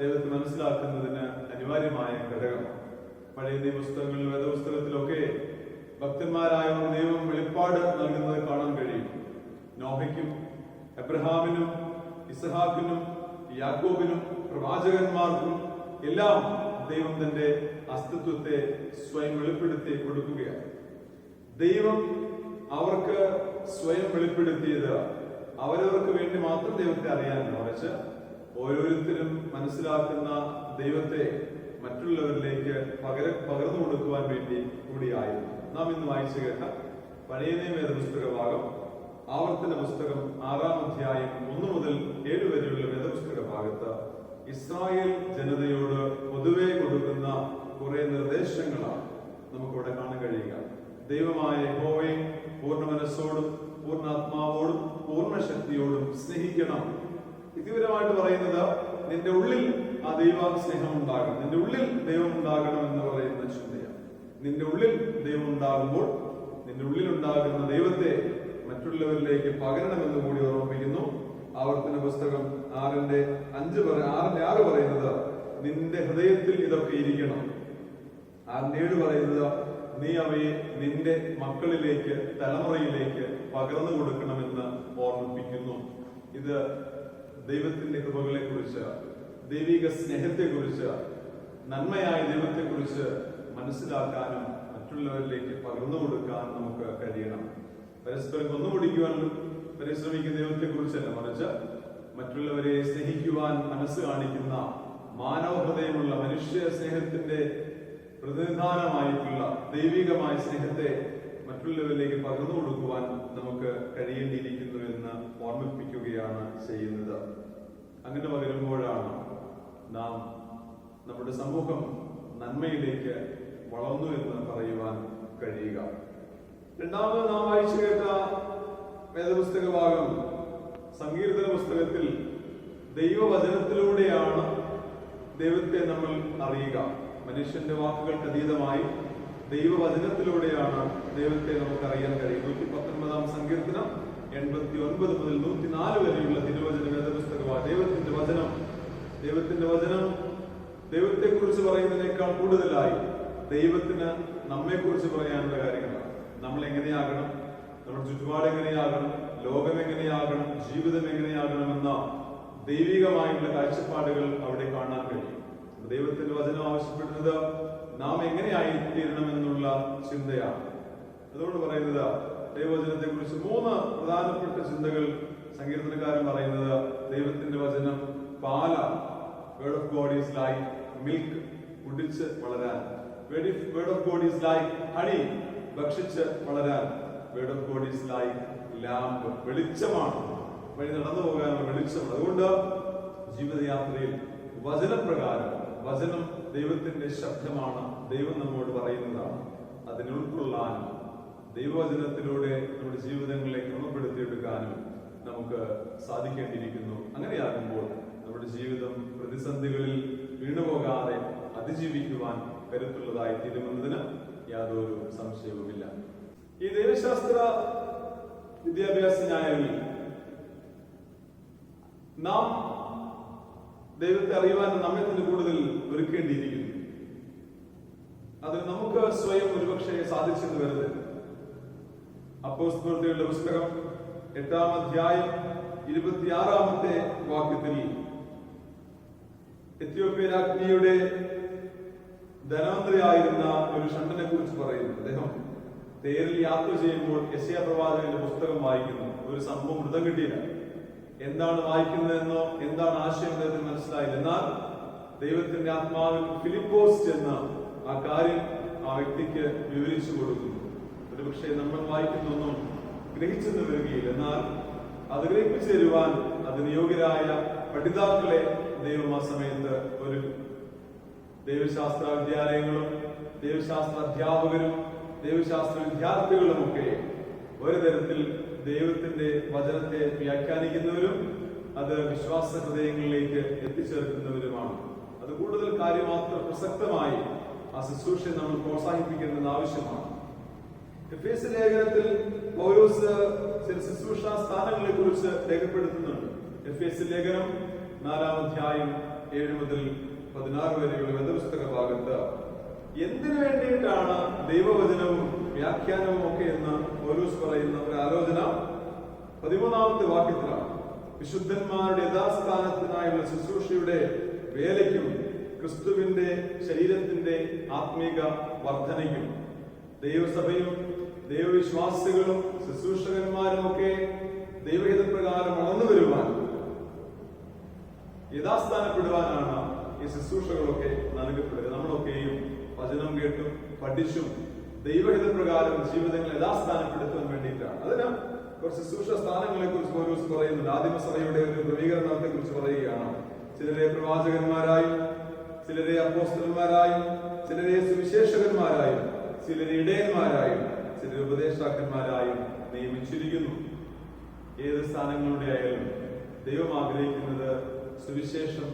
ദൈവത്തെ മനസ്സിലാക്കുന്നതിന് അനിവാര്യമായ ഘടകമാണ്. പഴയ നിയമപുസ്തകങ്ങളിലും വേദപുസ്തകത്തിലൊക്കെ ഭക്തന്മാരായവർ ദൈവം വെളിപ്പാട് നൽകുന്നത് കാണാൻ കഴിയും. നോഹയ്ക്കും അബ്രഹാമിനും ഇസഹാക്കിനും യാക്കോബിനും പ്രവാചകന്മാർക്കും എല്ലാം ദൈവം തന്റെ അസ്തിത്വത്തെ സ്വയം വെളിപ്പെടുത്തി കൊടുക്കുകയാണ്. ദൈവം അവർക്ക് സ്വയം വെളിപ്പെടുത്തിയത് അവരവർക്ക് വേണ്ടി മാത്രം ദൈവത്തെ അറിയാനല്ല, മറിച്ച് ഓരോരുത്തരും മനസ്സിലാക്കുന്ന ദൈവത്തെ മറ്റുള്ളവരിലേക്ക് പകർന്നു കൊടുക്കുവാൻ വേണ്ടി കൂടിയായിരുന്നു. നാം ഇന്ന് വായിച്ചു കേട്ട പഴയ നിയമ പുസ്തക ഭാഗം ആവർത്തന പുസ്തകം 6-ാം അധ്യായം 1 മുതൽ 7 വരെയുള്ള വേദപുസ്തക ഭാഗത്ത് ഇസ്രായേൽ ജനതയോട് പൊതുവെ കൊടുക്കുന്ന കുറെ നിർദ്ദേശങ്ങളാണ് നമുക്കിവിടെ കാണാൻ കഴിയുക. ദൈവമായ യഹോവയെ പൂർണ്ണ മനസ്സോടും പൂർണ്ണാത്മാവോടും പൂർണ്ണ ശക്തിയോടും സ്നേഹിക്കണം. വ്യക്തിപരമായിട്ട് പറയുന്നത് നിന്റെ ഉള്ളിൽ ആ ദൈവ സ്നേഹം ഉണ്ടാകണം, നിന്റെ ഉള്ളിൽ ദൈവം ഉണ്ടാകണം എന്ന് പറയുന്ന ചിന്തയാണ്. നിന്റെ ഉള്ളിൽ ദൈവം ഉണ്ടാകുമ്പോൾ നിന്റെ ഉള്ളിൽ ഉണ്ടാകുന്ന ദൈവത്തെ മറ്റുള്ളവരിലേക്ക് പകരണമെന്ന് കൂടി ഓർമ്മിപ്പിക്കുന്നു. ആവർത്തന പുസ്തകം 6:6 പറയുന്നത് നിന്റെ ഹൃദയത്തിൽ ഇതൊക്കെ ഇരിക്കണം. 6:7 പറയുന്നത് നീ അവയെ നിന്റെ മക്കളിലേക്ക്, തലമുറയിലേക്ക് പകർന്നു കൊടുക്കണമെന്ന് ഓർമ്മിപ്പിക്കുന്നു. ഇത് ദൈവത്തിന്റെ കൃപകളെ കുറിച്ച്, ദൈവിക സ്നേഹത്തെ കുറിച്ച്, നന്മയായ ദൈവത്തെ കുറിച്ച് മനസ്സിലാക്കാനും മറ്റുള്ളവരിലേക്ക് പകർന്നു കൊടുക്കാൻ നമുക്ക് കഴിയണം. പരസ്പരം കൊന്നുപിടിക്കുവാൻ പരിശ്രമിക്കുന്ന ദൈവത്തെ കുറിച്ചല്ല, മറിച്ച് മറ്റുള്ളവരെ സ്നേഹിക്കുവാൻ മനസ്സ് കാണിക്കുന്ന മാനവ ഹൃദയമുള്ള മനുഷ്യ സ്നേഹത്തിന്റെ പ്രതിനിധാനമായിട്ടുള്ള ദൈവികമായ സ്നേഹത്തെ മറ്റുള്ളവരിലേക്ക് പകർന്നു കൊടുക്കുവാൻ നമുക്ക് കഴിയേണ്ടിയിരിക്കുന്നു എന്ന് ഓർമ്മിപ്പിക്കുകയാണ് ചെയ്യുന്നത്. അങ്ങനെ പകരുമ്പോഴാണ് നാം നമ്മുടെ സമൂഹം നന്മയിലേക്ക് വളർന്നു എന്ന് പറയുവാൻ കഴിയുക. രണ്ടാമത് നാം വായിച്ചു കേട്ട വേദപുസ്തക ഭാഗം സങ്കീർത്തന പുസ്തകത്തിൽ ദൈവവചനത്തിലൂടെയാണ് ദൈവത്തെ നമ്മൾ അറിയുക. മനുഷ്യന്റെ വാക്കുകൾക്ക് അതീതമായി ദൈവവചനത്തിലൂടെയാണ് ദൈവത്തെ നമുക്ക് അറിയാൻ കഴിയും. 119-ാം സങ്കീർത്തനം 89 മുതൽ 104 വരെയുള്ള തിരുവചന വേദപുസ്തകമാണ്. ദൈവത്തിന്റെ വചനം ദൈവത്തെ കുറിച്ച് പറയുന്നതിനേക്കാൾ കൂടുതലായി ദൈവത്തിന് നമ്മെ കുറിച്ച് പറയാനുള്ള കാര്യങ്ങളാണ്. നമ്മൾ എങ്ങനെയാകണം, നമ്മുടെ ചുറ്റുപാട് എങ്ങനെയാകണം, ലോകം എങ്ങനെയാകണം, ജീവിതം എങ്ങനെയാകണമെന്ന ദൈവികമായുള്ള കാഴ്ചപ്പാടുകൾ അവിടെ കാണാൻ കഴിയും. ദൈവത്തിന്റെ വചനം ആവശ്യപ്പെടുന്നത് നാം എങ്ങനെയായിത്തീരണമെന്നുള്ള ചിന്തയാണ്. അതുകൊണ്ട് പറയുന്നത് ദൈവവചനത്തെ കുറിച്ച് 3 പ്രധാനപ്പെട്ട ചിന്തകൾ സങ്കീർത്തനക്കാരൻ പറയുന്നത്. ദൈവത്തിന്റെ വചനം പാലാണ്. Word of God is like milk, കുടിച്ച് വളരാൻ. Word of God is like honey, ഭക്ഷിച്ച് വളരാൻ. Word of God is like lamp, വെളിച്ചമാണ്, വഴി നടന്നു പോകാനുള്ള വെളിച്ചം. അതുകൊണ്ട് ജീവിതയാത്രയിൽ വചനപ്രകാരം, വചനം ദൈവത്തിന്റെ ശബ്ദമാണ്, ദൈവം നമ്മോട് പറയുന്നതാണ്, അതിനെ ഉൾക്കൊള്ളാനും ദൈവവചനത്തിലൂടെ നമ്മുടെ ജീവിതങ്ങളെ ക്രമപ്പെടുത്തിയെടുക്കാനും നമുക്ക് സാധിക്കേണ്ടിയിരിക്കുന്നു. അങ്ങനെയാകുമ്പോൾ നമ്മുടെ ജീവിതം പ്രതിസന്ധികളിൽ വീണുപോകാതെ അതിജീവിക്കുവാൻ കരുത്തുള്ളതായി തീരുമെന്നതിന് യാതൊരു സംശയവുമില്ല. ഈ ദൈവശാസ്ത്ര വിദ്യാഭ്യാസ ന്യായങ്ങളിൽ നാം ദൈവത്തെ അറിയുവാൻ നമ്മെ തന്നെ കൂടുതൽ ഒരുക്കേണ്ടിയിരിക്കുന്നു. അതിന് നമുക്ക് സ്വയം ഒരുപക്ഷെ സാധിച്ചെന്ന് വരുന്നത്. അപ്പോസ്തലരുടെ പുസ്തകം 8-ാം അധ്യായം 26-ാമത്തെ വാക്യത്തിൽ എത്യോപ്യ രാജ്ഞിയുടെ ധനമന്ത്രിയായിരുന്ന ഒരു ഷണ്ടനെ കുറിച്ച് പറയുന്നു. അദ്ദേഹം തേരിൽ യാത്ര ചെയ്യുമ്പോൾ യെശയ്യാ പ്രവാചകന്റെ പുസ്തകം വായിക്കുന്നു. ഒരു സംഭവം മൃതം കിട്ടിയില്ല. എന്താണ് വായിക്കുന്നതെന്നോ എന്താണ് ആശയം എന്നതിന് മനസ്സിലായില്ല. എന്നാൽ ദൈവത്തിന്റെ ആത്മാവിൽ ഫിലിപ്പോസ് ചെന്ന് ആ കാര്യം ആ വ്യക്തിക്ക് വിവരിച്ചു കൊടുക്കുന്നു. ഒരുപക്ഷെ നമ്മൾ വായിക്കുന്നൊന്നും ഗ്രഹിച്ചെന്ന് വരികയില്ല. എന്നാൽ അത് ഗ്രഹിപ്പിച്ചു തരുവാൻ അതിന് യോഗ്യരായ പഠിതാക്കളെ ദൈവം ആ സമയത്ത് ഒരു ദൈവശാസ്ത്ര വിദ്യാലയങ്ങളും ദൈവശാസ്ത്ര അധ്യാപകരും ദൈവശാസ്ത്ര വിദ്യാർത്ഥികളുമൊക്കെ ഒരു തരത്തിൽ ദൈവത്തിന്റെ വചനത്തെ വ്യാഖ്യാനിക്കുന്നവരും അത് വിശ്വാസ ഹൃദയങ്ങളിലേക്ക് എത്തിച്ചേർക്കുന്നവരുമാണ്. അത് കൂടുതൽ കാര്യമാത്ര പ്രസക്തമായി ആ ശുശ്രൂഷയെ നമ്മൾ പ്രോത്സാഹിപ്പിക്കേണ്ടത് ആവശ്യമാണ്. എഫേസ്യ ലേഖനത്തിൽ പൗലോസ് ചില ശുശ്രൂഷ സ്ഥാനങ്ങളെ കുറിച്ച് രേഖപ്പെടുത്തുന്നുണ്ട്. എഫേസ്യ ലേഖനം 4-ാം അധ്യായം 7 മുതൽ 16 വരെയുള്ള വേദപുസ്തക ഭാഗത്ത് എന്തിനു വേണ്ടിയിട്ടാണ് ദൈവവചനവും വ്യാഖ്യാനവും ഒക്കെ എന്ന് പൗലോസ് പറയുന്ന ഒരു ആലോചന 13-ാമത്തെ വാക്യത്തിലാണ്. വിശുദ്ധന്മാരുടെ യഥാസ്ഥാനത്തിനായുള്ള ശുശ്രൂഷയുടെ വേലയ്ക്കും ക്രിസ്തുവിന്റെ ശരീരത്തിന്റെ ആത്മീക വർധനയ്ക്കും ദൈവസഭയും ദൈവവിശ്വാസികളും ശുശ്രൂഷകന്മാരും ഒക്കെ ദൈവഹിതപ്രകാരം വളർന്നു വരുവാൻ യഥാസ്ഥാനപ്പെടുവാനാണ് ഈ ശുശ്രൂഷകളൊക്കെ നൽകപ്പെടുക. നമ്മളൊക്കെയും വചനം കേട്ടും പഠിച്ചും ദൈവഹിതപ്രകാരം ജീവിതങ്ങളെ യഥാസ്ഥാനപ്പെടുത്താൻ വേണ്ടിയിട്ടാണ്. അതിന് കുറച്ച് ശുശ്രൂഷ സ്ഥാനങ്ങളെ കുറിച്ച് പൗലോസ് പറയുന്നുണ്ട്. ആദിമസഭയുടെ ഒരു ക്രമീകരണത്തെ കുറിച്ച് പറയുകയാണ്. ചിലരെ പ്രവാചകന്മാരായും ചിലരെ അപ്പോസ്തലന്മാരായും ചിലരെ സുവിശേഷകന്മാരായും ചിലരെ ഇടയന്മാരായും ചിലരെ ഉപദേഷ്ടാക്കന്മാരായും നിയമിച്ചിരിക്കുന്നു. ഏത് സ്ഥാനങ്ങളുടെ ആയാലും ദൈവം ആഗ്രഹിക്കുന്നത് സുവിശേഷം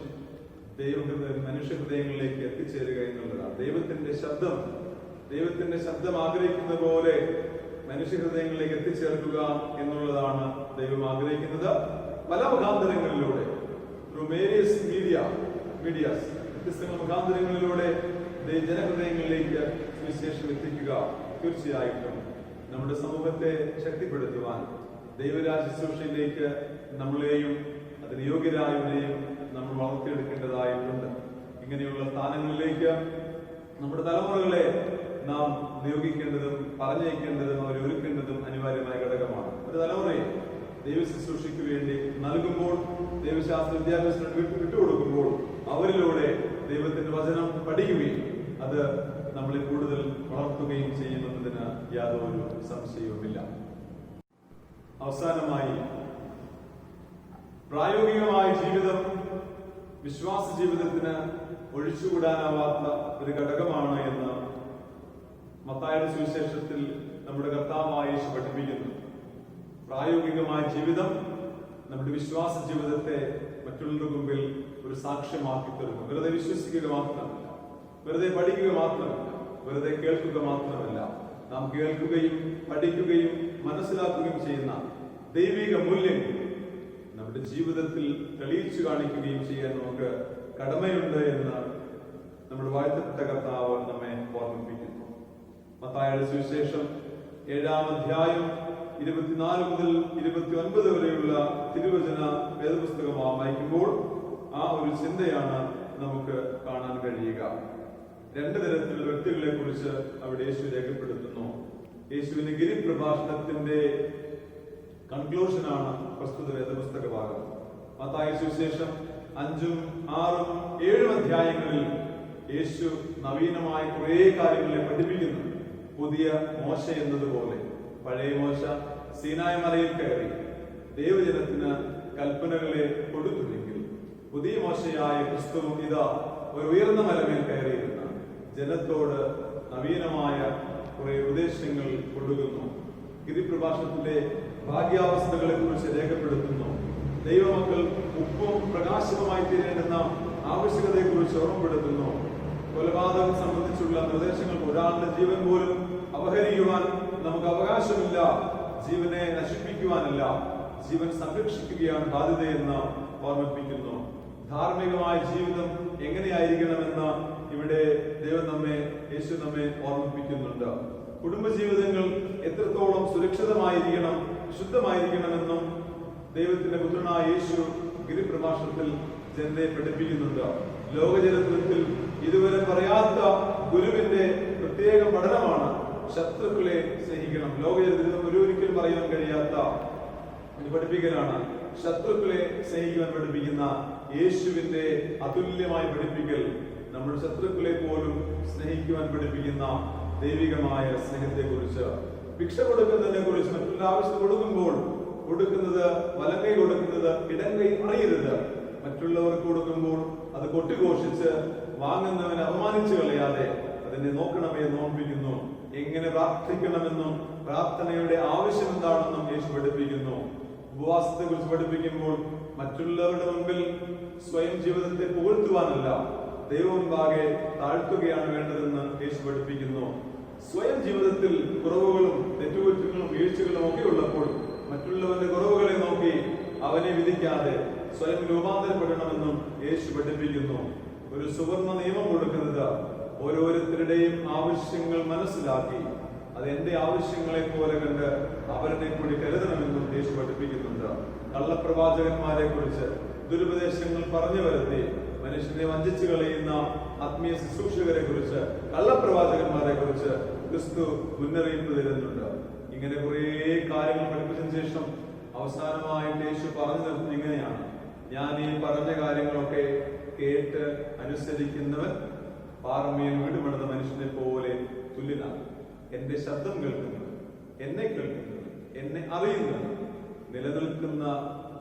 മനുഷ്യഹൃദയങ്ങളിലേക്ക് എത്തിച്ചേരുക എന്നുള്ളതാണ്. ദൈവത്തിന്റെ ശബ്ദം ആഗ്രഹിക്കുന്ന പോലെ മനുഷ്യഹൃദയങ്ങളിലേക്ക് എത്തിച്ചേർക്കുക എന്നുള്ളതാണ് ദൈവം ആഗ്രഹിക്കുന്നത്. പല മുഖാന്തരങ്ങളിലൂടെ മീഡിയാസ് വ്യത്യസ്ത മുഖാന്തരങ്ങളിലൂടെ ജനഹൃദയങ്ങളിലേക്ക് സുവിശേഷം എത്തിക്കുക തീർച്ചയായിട്ടും നമ്മുടെ സമൂഹത്തെ ശക്തിപ്പെടുത്തുവാൻ ദൈവരാജ്യ ശുശ്രൂഷയിലേക്ക് നമ്മളെയും അതിന് യോഗ്യരായവരെയും നമ്മൾ വളർത്തിയെടുക്കേണ്ടതായിട്ടുണ്ട്. ഇങ്ങനെയുള്ള സ്ഥാനങ്ങളിലേക്ക് നമ്മുടെ തലമുറകളെ നാം നിയോഗിക്കേണ്ടതും പറഞ്ഞയക്കേണ്ടതും അവരെ ഒരുക്കേണ്ടതും അനിവാര്യമായ ഘടകമാണ്. ഒരു തലമുറയെ ദൈവ ശുശ്രൂഷയ്ക്ക് വേണ്ടി നൽകുമ്പോൾ, ദൈവശാസ്ത്ര വിദ്യാഭ്യാസത്തിന് വിട്ടുകൊടുക്കുമ്പോൾ അവരിലൂടെ ദൈവത്തിന്റെ വചനം പഠിക്കുകയും അത് നമ്മളെ കൂടുതൽ വളർത്തുകയും ചെയ്യുമെന്നതിന് യാതൊരു സംശയവുമില്ല. അവസാനമായി, പ്രായോഗികമായ ജീവിതം വിശ്വാസ ജീവിതത്തിന് ഒഴിച്ചുകൂടാനാവാത്ത ഒരു ഘടകമാണ് എന്ന് മത്തായിയുടെ സുവിശേഷത്തിൽ നമ്മുടെ കർത്താവായ യേശു പഠിപ്പിക്കുന്നു. പ്രായോഗികമായ ജീവിതം നമ്മുടെ വിശ്വാസ ജീവിതത്തെ മറ്റുള്ളവരുടെ മുമ്പിൽ ഒരു സാക്ഷ്യമാക്കി തീർക്കും. വെറുതെ വിശ്വസിക്കുക മാത്രമല്ല, വെറുതെ പഠിക്കുക മാത്രമല്ല, വെറുതെ കേൾക്കുക മാത്രമല്ല, നാം കേൾക്കുകയും പഠിക്കുകയും മനസ്സിലാക്കുകയും ചെയ്യുന്ന ദൈവിക മൂല്യങ്ങൾ നമ്മുടെ ജീവിതത്തിൽ തെളിയിച്ചു കാണിക്കുകയും ചെയ്യാൻ നമുക്ക് കടമയുണ്ട് എന്ന് നമ്മുടെ വാഴ്ത്തപ്പെട്ട കർത്താവ് നമ്മെ ഓർമ്മിപ്പിക്കുന്നു. മത്തായിയുടെ സുവിശേഷം 7-ാം അധ്യായം 24 മുതൽ 29 വരെയുള്ള തിരുവചന വേദപുസ്തകം വായിക്കുമ്പോൾ ആ ഒരു ചിന്തയാണ് നമുക്ക് കാണാൻ കഴിയുക. 2 തരത്തിലുള്ള വ്യക്തികളെ കുറിച്ച് അവിടെ യേശു രേഖപ്പെടുത്തുന്നു. യേശുവിന്റെ ഗിരിപ്രഭാഷണത്തിന്റെ കൺക്ലൂഷനാണ് പ്രസ്തുത വേദപുസ്തക ഭാഗം. മത്തായി സുവിശേഷം 5, 6, 7 അധ്യായങ്ങളിൽ യേശു നവീനമായ കുറെ കാര്യങ്ങളെ പഠിപ്പിക്കുന്നു. പുതിയ മോശ എന്നതുപോലെ പഴയ മോശ സീനായ് മലയിൽ കയറി ദൈവജനത്തിന് കൽപ്പനകളെ കൊടുത്തുവെങ്കിൽ പുതിയ മോശയായ ക്രിസ്തു ഇതാ ഒരു ഉയർന്ന മലമേൽ കയറിയിരുന്ന ജനത്തോട് നവീനമായ കുറെ ഉപദേശങ്ങൾ കൊടുക്കുന്നു. ഗിരിപ്രഭാഷണത്തിലെ ഭാഗ്യാവസ്ഥകളെ കുറിച്ച് രേഖപ്പെടുത്തുന്നു. ദൈവമക്കൾ ഉപ്പും പ്രകാശവുമായി തീരേണ്ടുന്ന ആവശ്യകതയെ കുറിച്ച് ഓർമ്മപ്പെടുത്തുന്നു. കൊലപാതകം സംബന്ധിച്ചുള്ള നിർദ്ദേശങ്ങൾ ഒരാളുടെ ജീവൻ പോലും അപഹരിക്കുവാൻ നമുക്ക് അവകാശമില്ല, ജീവനെ നശിപ്പിക്കുവാനല്ല, ജീവൻ സംരക്ഷിക്കുകയാണ് ബാധ്യതയെന്ന് ഓർമ്മിപ്പിക്കുന്നു. ധാർമ്മികമായ ജീവിതം എങ്ങനെയായിരിക്കണമെന്ന് ഇവിടെ യേശു നമ്മെ ഓർമ്മിപ്പിക്കുന്നുണ്ട്. കുടുംബജീവിതങ്ങൾ എത്രത്തോളം സുരക്ഷിതമായിരിക്കണം, ശുദ്ധമായിരിക്കണമെന്നും ദൈവത്തിന്റെ പുത്രനായ യേശു ഗിരിപ്രഭാഷണത്തിൽ ജനത്തെ പഠിപ്പിക്കുന്നുണ്ട്. ലോകചരിത്രത്തിൽ ഇതുവരെ പറയാത്ത ഗുരുവിന്റെ പ്രത്യേക പഠനമാണ് ശത്രുക്കളെ സ്നേഹിക്കണം. ലോകചരിത്രത്തിൽ ഒരിക്കലും പറയാൻ കഴിയാത്ത പഠിപ്പിക്കലാണ് ശത്രുക്കളെ സ്നേഹിക്കുവാൻ പഠിപ്പിക്കുന്ന യേശുവിന്റെ അതുല്യമായ പഠിപ്പിക്കൽ. നമ്മുടെ ശത്രുക്കളെ പോലും സ്നേഹിക്കുവാൻ പഠിപ്പിക്കുന്ന ദൈവികമായ സ്നേഹത്തെ കുറിച്ച്, ഭിക്ഷ കൊടുക്കുന്നതിനെ കുറിച്ച്, മറ്റുള്ള ആവശ്യം കൊടുക്കുമ്പോൾ കൊടുക്കുന്നത് വലങ്കൈ കൊടുക്കുന്നത് ഇടങ്കൈ അറിയരുത്. മറ്റുള്ളവർക്ക് കൊടുക്കുമ്പോൾ അത് കൊട്ടിഘോഷിച്ച് വാങ്ങുന്നവനെ അപമാനിച്ചു കളയാതെ അതിനെ നോക്കണമേ എന്ന് ഓർമ്മിപ്പിക്കുന്നു. എങ്ങനെ പ്രാർത്ഥിക്കണമെന്നും പ്രാർത്ഥനയുടെ ആവശ്യം എന്താണെന്നും യേശു പഠിപ്പിക്കുന്നു. ഉപവാസത്തെ കുറിച്ച് പഠിപ്പിക്കുമ്പോൾ മറ്റുള്ളവരുടെ മുമ്പിൽ സ്വയം ജീവിതത്തെ പുകഴ്ത്തുവാനല്ല, ദൈവമുൻപാകെ താഴ്ത്തുകയാണ് വേണ്ടതെന്ന് യേശു പഠിപ്പിക്കുന്നു. സ്വയം ജീവിതത്തിൽ കുറവുകളും തെറ്റുകുറ്റങ്ങളും വീഴ്ചകളും ഒക്കെ ഉള്ളപ്പോൾ മറ്റുള്ളവന്റെ കുറവുകളെ നോക്കി അവനെ വിധിക്കാതെ സ്വയം രൂപാന്തരപ്പെടണമെന്നും യേശു പഠിപ്പിക്കുന്നു. ഒരു സുവർണ നിയമം കൊടുക്കുന്നത് ഓരോരുത്തരുടെയും ആവശ്യങ്ങൾ മനസ്സിലാക്കി അത് എന്റെ ആവശ്യങ്ങളെ പോലെ കണ്ട് അവരെ കൂടി കരുതണമെന്നും യേശു പഠിപ്പിക്കുന്നുണ്ട്. കള്ളപ്രവാചകന്മാരെ കുറിച്ച് ദുരുപദേശങ്ങൾ പറഞ്ഞു വരുത്തി മനുഷ്യനെ വഞ്ചിച്ചു കളയുന്ന ആത്മീയ ശുശ്രൂഷകരെ കുറിച്ച്, കള്ളപ്രവാചകന്മാരെ കുറിച്ച് ക്രിസ്തു മുന്നറിയിപ്പ് തരുന്നുണ്ട്. ഇങ്ങനെ കുറെ കാര്യങ്ങൾ പഠിപ്പിച്ചതിന് ശേഷം അവസാനമായിട്ട് യേശു പറഞ്ഞു നിർത്തുന്നത് ഇങ്ങനെയാണ്: ഞാൻ ഈ പറഞ്ഞ കാര്യങ്ങളൊക്കെ കേട്ട് അനുസരിക്കുന്നവൻ പാറമേൽ വീട് പണിത മനുഷ്യനെ പോലെ തുല്യനാണ്. എന്റെ ശബ്ദം കേൾക്കുന്നവൻ, എന്നെ കേൾക്കുന്നവൻ, എന്നെ അറിയുന്നവൻ നിലനിൽക്കുന്ന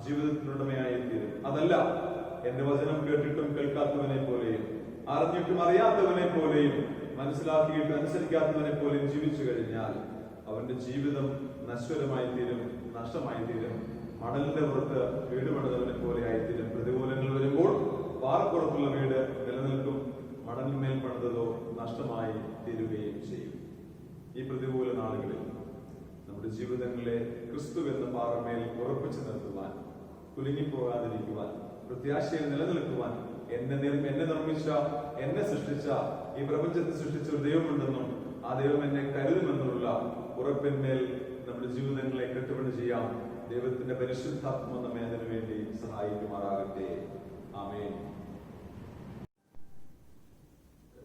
ജീവിതത്തിനുടമയായി തീരും. അതല്ല എന്റെ വചനം കേട്ടിട്ടും കേൾക്കാത്തവനെ പോലെയും അറിഞ്ഞിട്ടും അറിയാത്തവനെ പോലെയും മനസ്സിലാക്കിയിട്ട് അനുസരിക്കാത്തവനെ പോലെയും ജീവിച്ചു കഴിഞ്ഞാൽ അവന്റെ ജീവിതം നശ്വരമായി തീരും, നഷ്ടമായി തീരും. മണലിന്റെ പുറത്ത് വീട് പണിതവനെ പോലെ ആയിത്തീരും. പ്രതികൂലങ്ങൾ വരുമ്പോൾ പാറപ്പുറത്തുള്ള വീട് നിലനിൽക്കും, മണലിന്മേൽ പണിതതോ നഷ്ടമായി തീരുകയും ചെയ്യും. ഈ പ്രതികൂല നാളുകളിൽ നമ്മുടെ ജീവിതങ്ങളെ ക്രിസ്തു എന്ന പാറമേൽ ഉറപ്പിച്ചു നിർത്തുവാൻ, കുലുങ്ങിപ്പോകാതിരിക്കുവാൻ, പ്രത്യാശയിൽ നിലനിൽക്കുവാൻ, എന്നെ നിർമ്മിച്ച, എന്നെ സൃഷ്ടിച്ച, ഈ പ്രപഞ്ചത്തെ സൃഷ്ടിച്ച ഒരു ദൈവമുണ്ടെന്നും ആ ദൈവം എന്നെ കരുതുമെന്നുള്ള ഉറപ്പിന്മേൽ നമ്മുടെ ജീവിതങ്ങളെ കെട്ടുപണി ചെയ്യാം. ദൈവത്തിന്റെ പരിശുദ്ധാത്മ നമ്മെ അതിനു വേണ്ടി സഹായിക്കുമാറാകട്ടെ. ആമേൻ.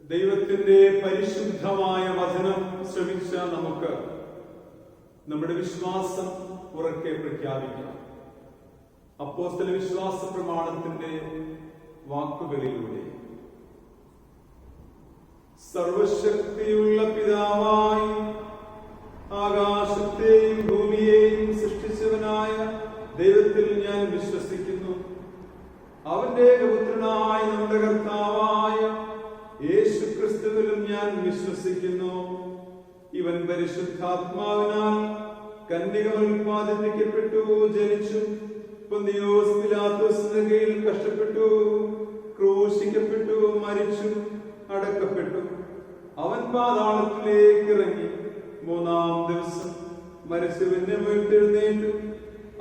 ദൈവത്തിന്റെ പരിശുദ്ധമായ വചനം ശ്രമിച്ച നമുക്ക് നമ്മുടെ വിശ്വാസം ഉറക്കെ പ്രഖ്യാപിക്കാം. അപ്പോസ്തല വിശ്വാസ പ്രമാണത്തിന്റെ വാക്കുകളിലൂടെ സർവശക്തിയുള്ള പിതാവായി ആകാശത്തെയും ഭൂമിയെയും സൃഷ്ടിച്ചവനായ ദൈവത്തിൽ ഞാൻ വിശ്വസിക്കുന്നു. അവന്റെ പുത്രനായ നമ്മുടെ കർത്താവായ യേശു ക്രിസ്തുവിലും ഞാൻ വിശ്വസിക്കുന്നു. ഇവൻ പരിശുദ്ധാത്മാവിനാൽ കന്യകകൾ ഉത്പാദിപ്പിക്കപ്പെട്ടു, ജനിച്ചു, പൊന്തിയോസ് പിലാത്തോസിന്റെ കീഴിൽ കഷ്ടപ്പെട്ടു, ക്രൂശിക്കപ്പെട്ടു, മരിച്ചു, അടക്കപ്പെട്ടു. അവൻ പാതാളത്തിലേക്ക് ഇറങ്ങി, മൂന്നാം ദിവസം മരിച്ചവനെ ഉയർത്തെഴുന്നേറ്റു.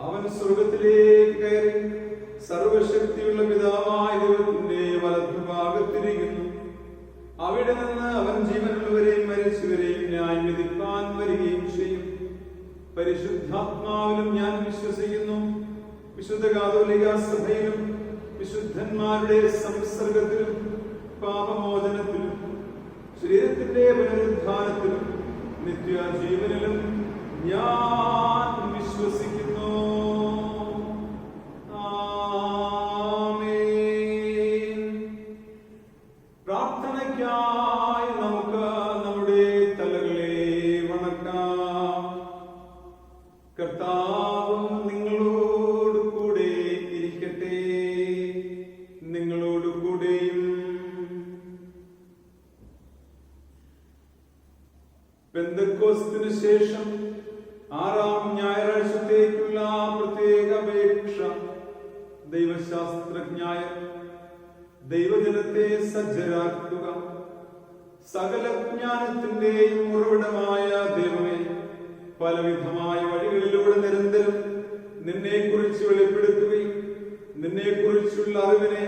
അവൻ സ്വർഗത്തിലേക്ക് കയറി സർവശക്തിയുള്ള പിതാവായ ദൈവത്തിന്റെ വലത്തുഭാഗത്തിരിക്കുന്നു. അവിടെ നിന്ന് അവൻ ജീവനുള്ളവരെയും മരിച്ചവരെയും ന്യായം വിധിപ്പാൻ വരികയും ചെയ്യും. പരിശുദ്ധാത്മാവിലും ഞാൻ വിശ്വസിക്കുന്നു. വിശുദ്ധ കാതോലിക സഭയിലും വിശുദ്ധന്മാരുടെ സംസർഗത്തിലും പാപമോചനത്തിലും ശരീരത്തിന്റെ പുനരുദ്ധാനത്തിലും നിത്യജീവനിലും ഞാൻ വിശ്വസിക്കുന്നു. ആമേൻ. പ്രാർത്ഥനയ്ക്കായി നമുക്ക് നമ്മുടെ തലകളെ വണക്കാം. കർത്താവ് നിങ്ങളോട് കൂടെ ഇരിക്കട്ടെ. പെന്തക്കോസ്തിനു ശേഷം 6-ാം ഞായറാഴ്ചത്തേക്കുള്ള പ്രത്യേക അപേക്ഷ. ദൈവശാസ്ത്രജ്ഞായ ദൈവജനത്തെ സജ്ജരാക്കുക. സകല ജ്ഞാനത്തിന്റെയും ഉറവിടമായ ദൈവമേ, പലവിധമായ വഴികളിലൂടെ നിരന്തരം നിന്നെ കുറിച്ച് വെളിപ്പെടുത്തുകയും നിന്നെ കുറിച്ചുള്ള അറിവിനെ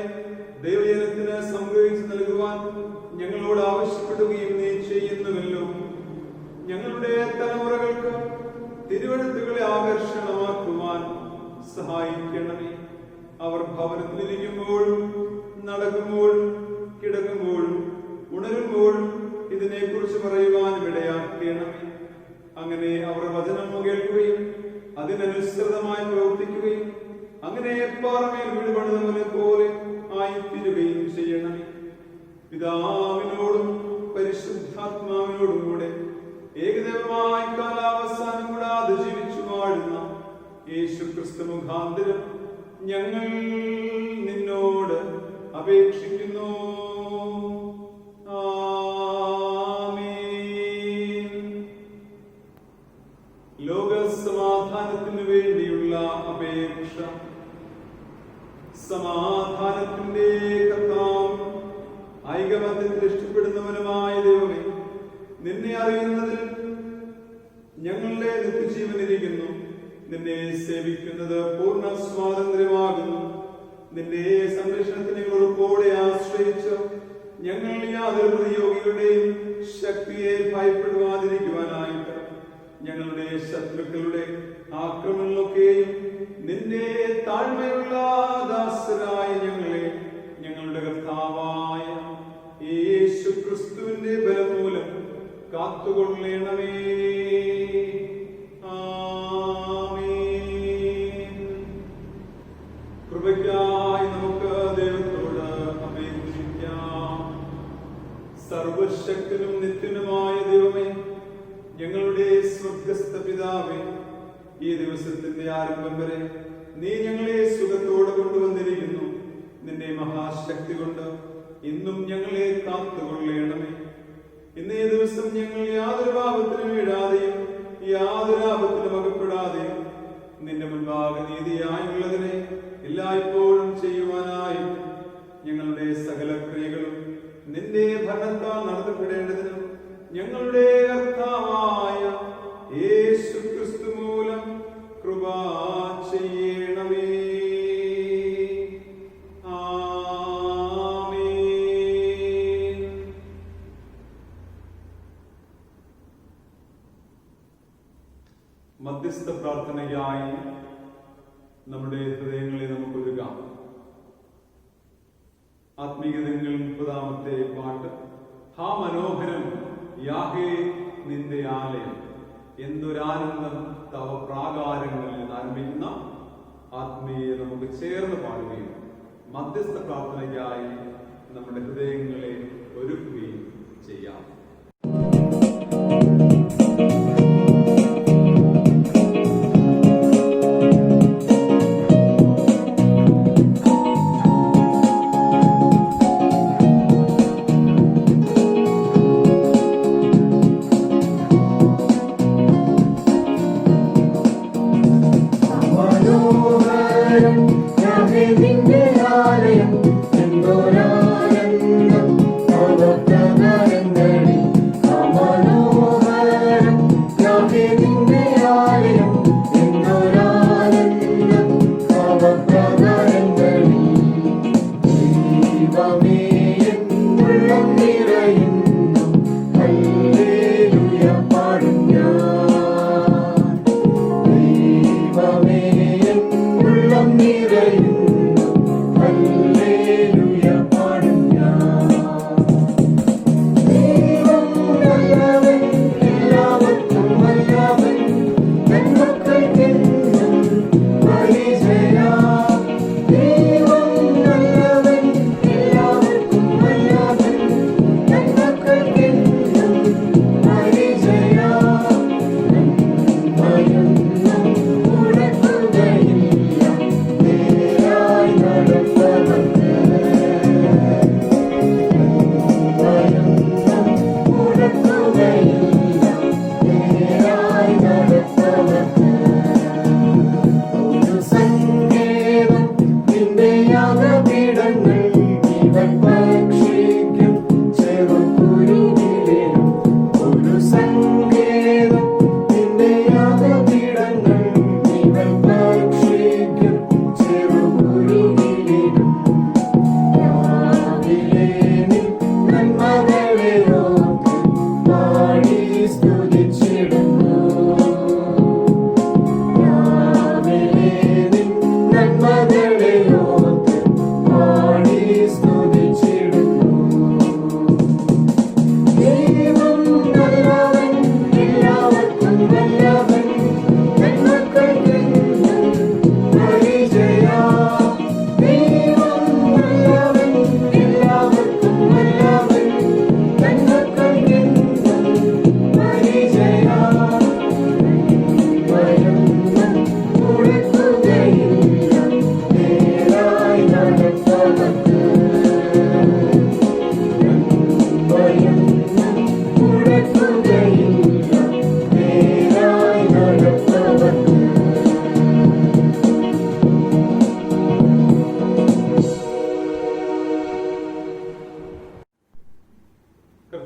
ദൈവജനത്തിന് സംഗ്രഹിച്ചു നൽകുവാൻ ഞങ്ങളോട് ആവശ്യപ്പെടുകയും നീ ചെയ്യുന്നുവല്ലോ. ഞങ്ങളുടെ തലമുറകൾക്ക് തിരുവെഴുത്തുകളെ ആകർഷണമാക്കുവാൻ സഹായിക്കണമേ. അവർ ഭവനത്തിലിരിക്കുമ്പോഴും നടക്കുമ്പോഴും കിടക്കുമ്പോഴും ഉണരുമ്പോഴും ഇതിനെക്കുറിച്ച് പറയുവാനും ഇടയാക്കണമേ. അങ്ങനെ അവർ വചനം കേൾക്കുകയും അതിനനുസൃതമായി പ്രവർത്തിക്കുകയും അങ്ങനെ പാറമേൽ വീടുപണിതവനെ പോലെ ആയിത്തീരുകയും ചെയ്യണമേ. പിതാവിനോടും പരിശുദ്ധാത്മാവിനോടും കൂടെ ഏകദൈവമായി കാലാവസാനം കൂടാതെ ജീവിച്ചു വാഴുന്ന യേശുക്രിസ്തു മുഖാന്തരം ഞങ്ങൾ നിന്നോട് അപേക്ഷിക്കുന്നു. ലോകസമാധാനത്തിനു വേണ്ടിയുള്ള അപേക്ഷ. സമാധാനത്തിന്റെ കർത്താവും ഐകമത്യത്തിൽ ഇഷ്ടപ്പെടുന്നവനുമായ ദൈവമേ, നിന്നെ അറിയുന്നതിൽ ഞങ്ങളുടെ നിത്യജീവനിരിക്കുന്നു. നിന്നെ സേവിക്കുന്നത് പൂർണ്ണ സ്വാതന്ത്ര്യമാകുന്നു. നിന്റെ സംരക്ഷണത്തിന് ഉറപ്പോടെ ആശ്രയിച്ച് ഞങ്ങൾ യാതൊരു പ്രതിയോഗികളുടെയും ശക്തിയെ ഭയപ്പെടുവാതിരിക്കുവാനായിട്ട് ഞങ്ങളുടെ ശത്രുക്കളുടെ ആക്രമണങ്ങളൊക്കെയും നിന്റെ താഴ്മയുള്ള ദാസരായ ഞങ്ങളെ ഞങ്ങളുടെ കർത്താവായ യേശു ക്രിസ്തുവിന്റെ ബലം മൂലം കാത്തുകൊള്ളണമേ. ആമേൻ. കൃപയ്ക്കായി നമുക്ക് ദൈവത്തോട് അപേക്ഷിക്കാം. സർവശക്തനും നിത്യനുമായ ദൈവമേ, ഞങ്ങളുടെ സ്വർഗസ്ഥ പിതാവേ, ഈ ദിവസത്തിന്റെ ആരംഭം വരെ നീ ഞങ്ങളെ സുഖത്തോടെ കൊണ്ടുവന്നിരിക്കുന്നു. നിന്റെ മഹാശക്തി കൊണ്ട് ഇന്നും ഞങ്ങളെ കാത്തുകൊള്ളണമേ. ഇന്നേ ദിവസം ഞങ്ങൾ യാതൊരു പാപത്തിനും വീഴാതെയും യാതൊരു ആപത്തിനും അകപ്പെടാതെയും നിന്റെ മുൻപാകെ നീതിയായുള്ളതിനെ എല്ലായ്പ്പോഴും ചെയ്യുവാനായി ഞങ്ങളുടെ സകല ക്രിയകളും നിന്റെ ഭരണത്താൽ നടത്തപ്പെടേണ്ടതിനും ഞങ്ങളുടെ കർത്താവായ യേശു ക്രിസ്തു മൂലം കൃപ ചെയ്യണമേ. ആമേൻ. മധ്യസ്ഥ പ്രാർത്ഥനയായി നമ്മുടെ ഹൃദയങ്ങളെ നമുക്ക് ഒരുക്കാം. ആത്മീയതകൾ 30-ാമത്തെ പാട്ട്. ഹാ മനോഹരം യാഹേ നിന്റെ ആലയം, എന്തൊരാനന്ദം തവ പ്രാകാരങ്ങളിൽ നിന്ന് ആരംഭിക്കുന്ന ആത്മീയ നമുക്ക് ചേർന്ന് പാടുകയും മധ്യസ്ഥ പ്രാർത്ഥനയ്ക്കായി നമ്മുടെ ഹൃദയങ്ങളെ ഒരുക്കുകയും ചെയ്യാം. നിന്റെ ആലയം എന്തൊരാനന്ദം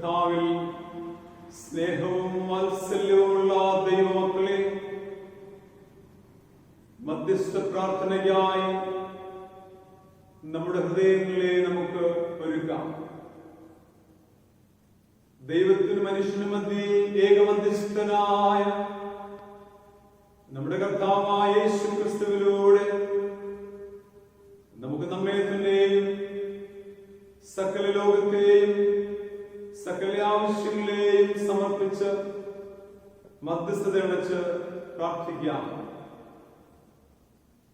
കർത്താവിൽ സ്നേഹവും വാത്സല്യവുമുള്ള ദൈവമക്കളെ, മധ്യസ്ഥ പ്രാർത്ഥനയ്ക്കായി നമ്മുടെ ഹൃദയങ്ങളെ നമുക്ക് ഒരുക്കാം. ദൈവത്തിനും മനുഷ്യനും മധ്യേ ഏകമധ്യസ്ഥനായ നമ്മുടെ കർത്താവായ യേശു ക്രിസ്തുവിലൂടെ നമുക്ക് നമ്മെ തന്നെയും സകല ലോകത്തെയും സകല ആവശ്യങ്ങളെയും സമർപ്പിച്ച് മധ്യസ്ഥത അടച്ച് പ്രാർത്ഥിക്കാം.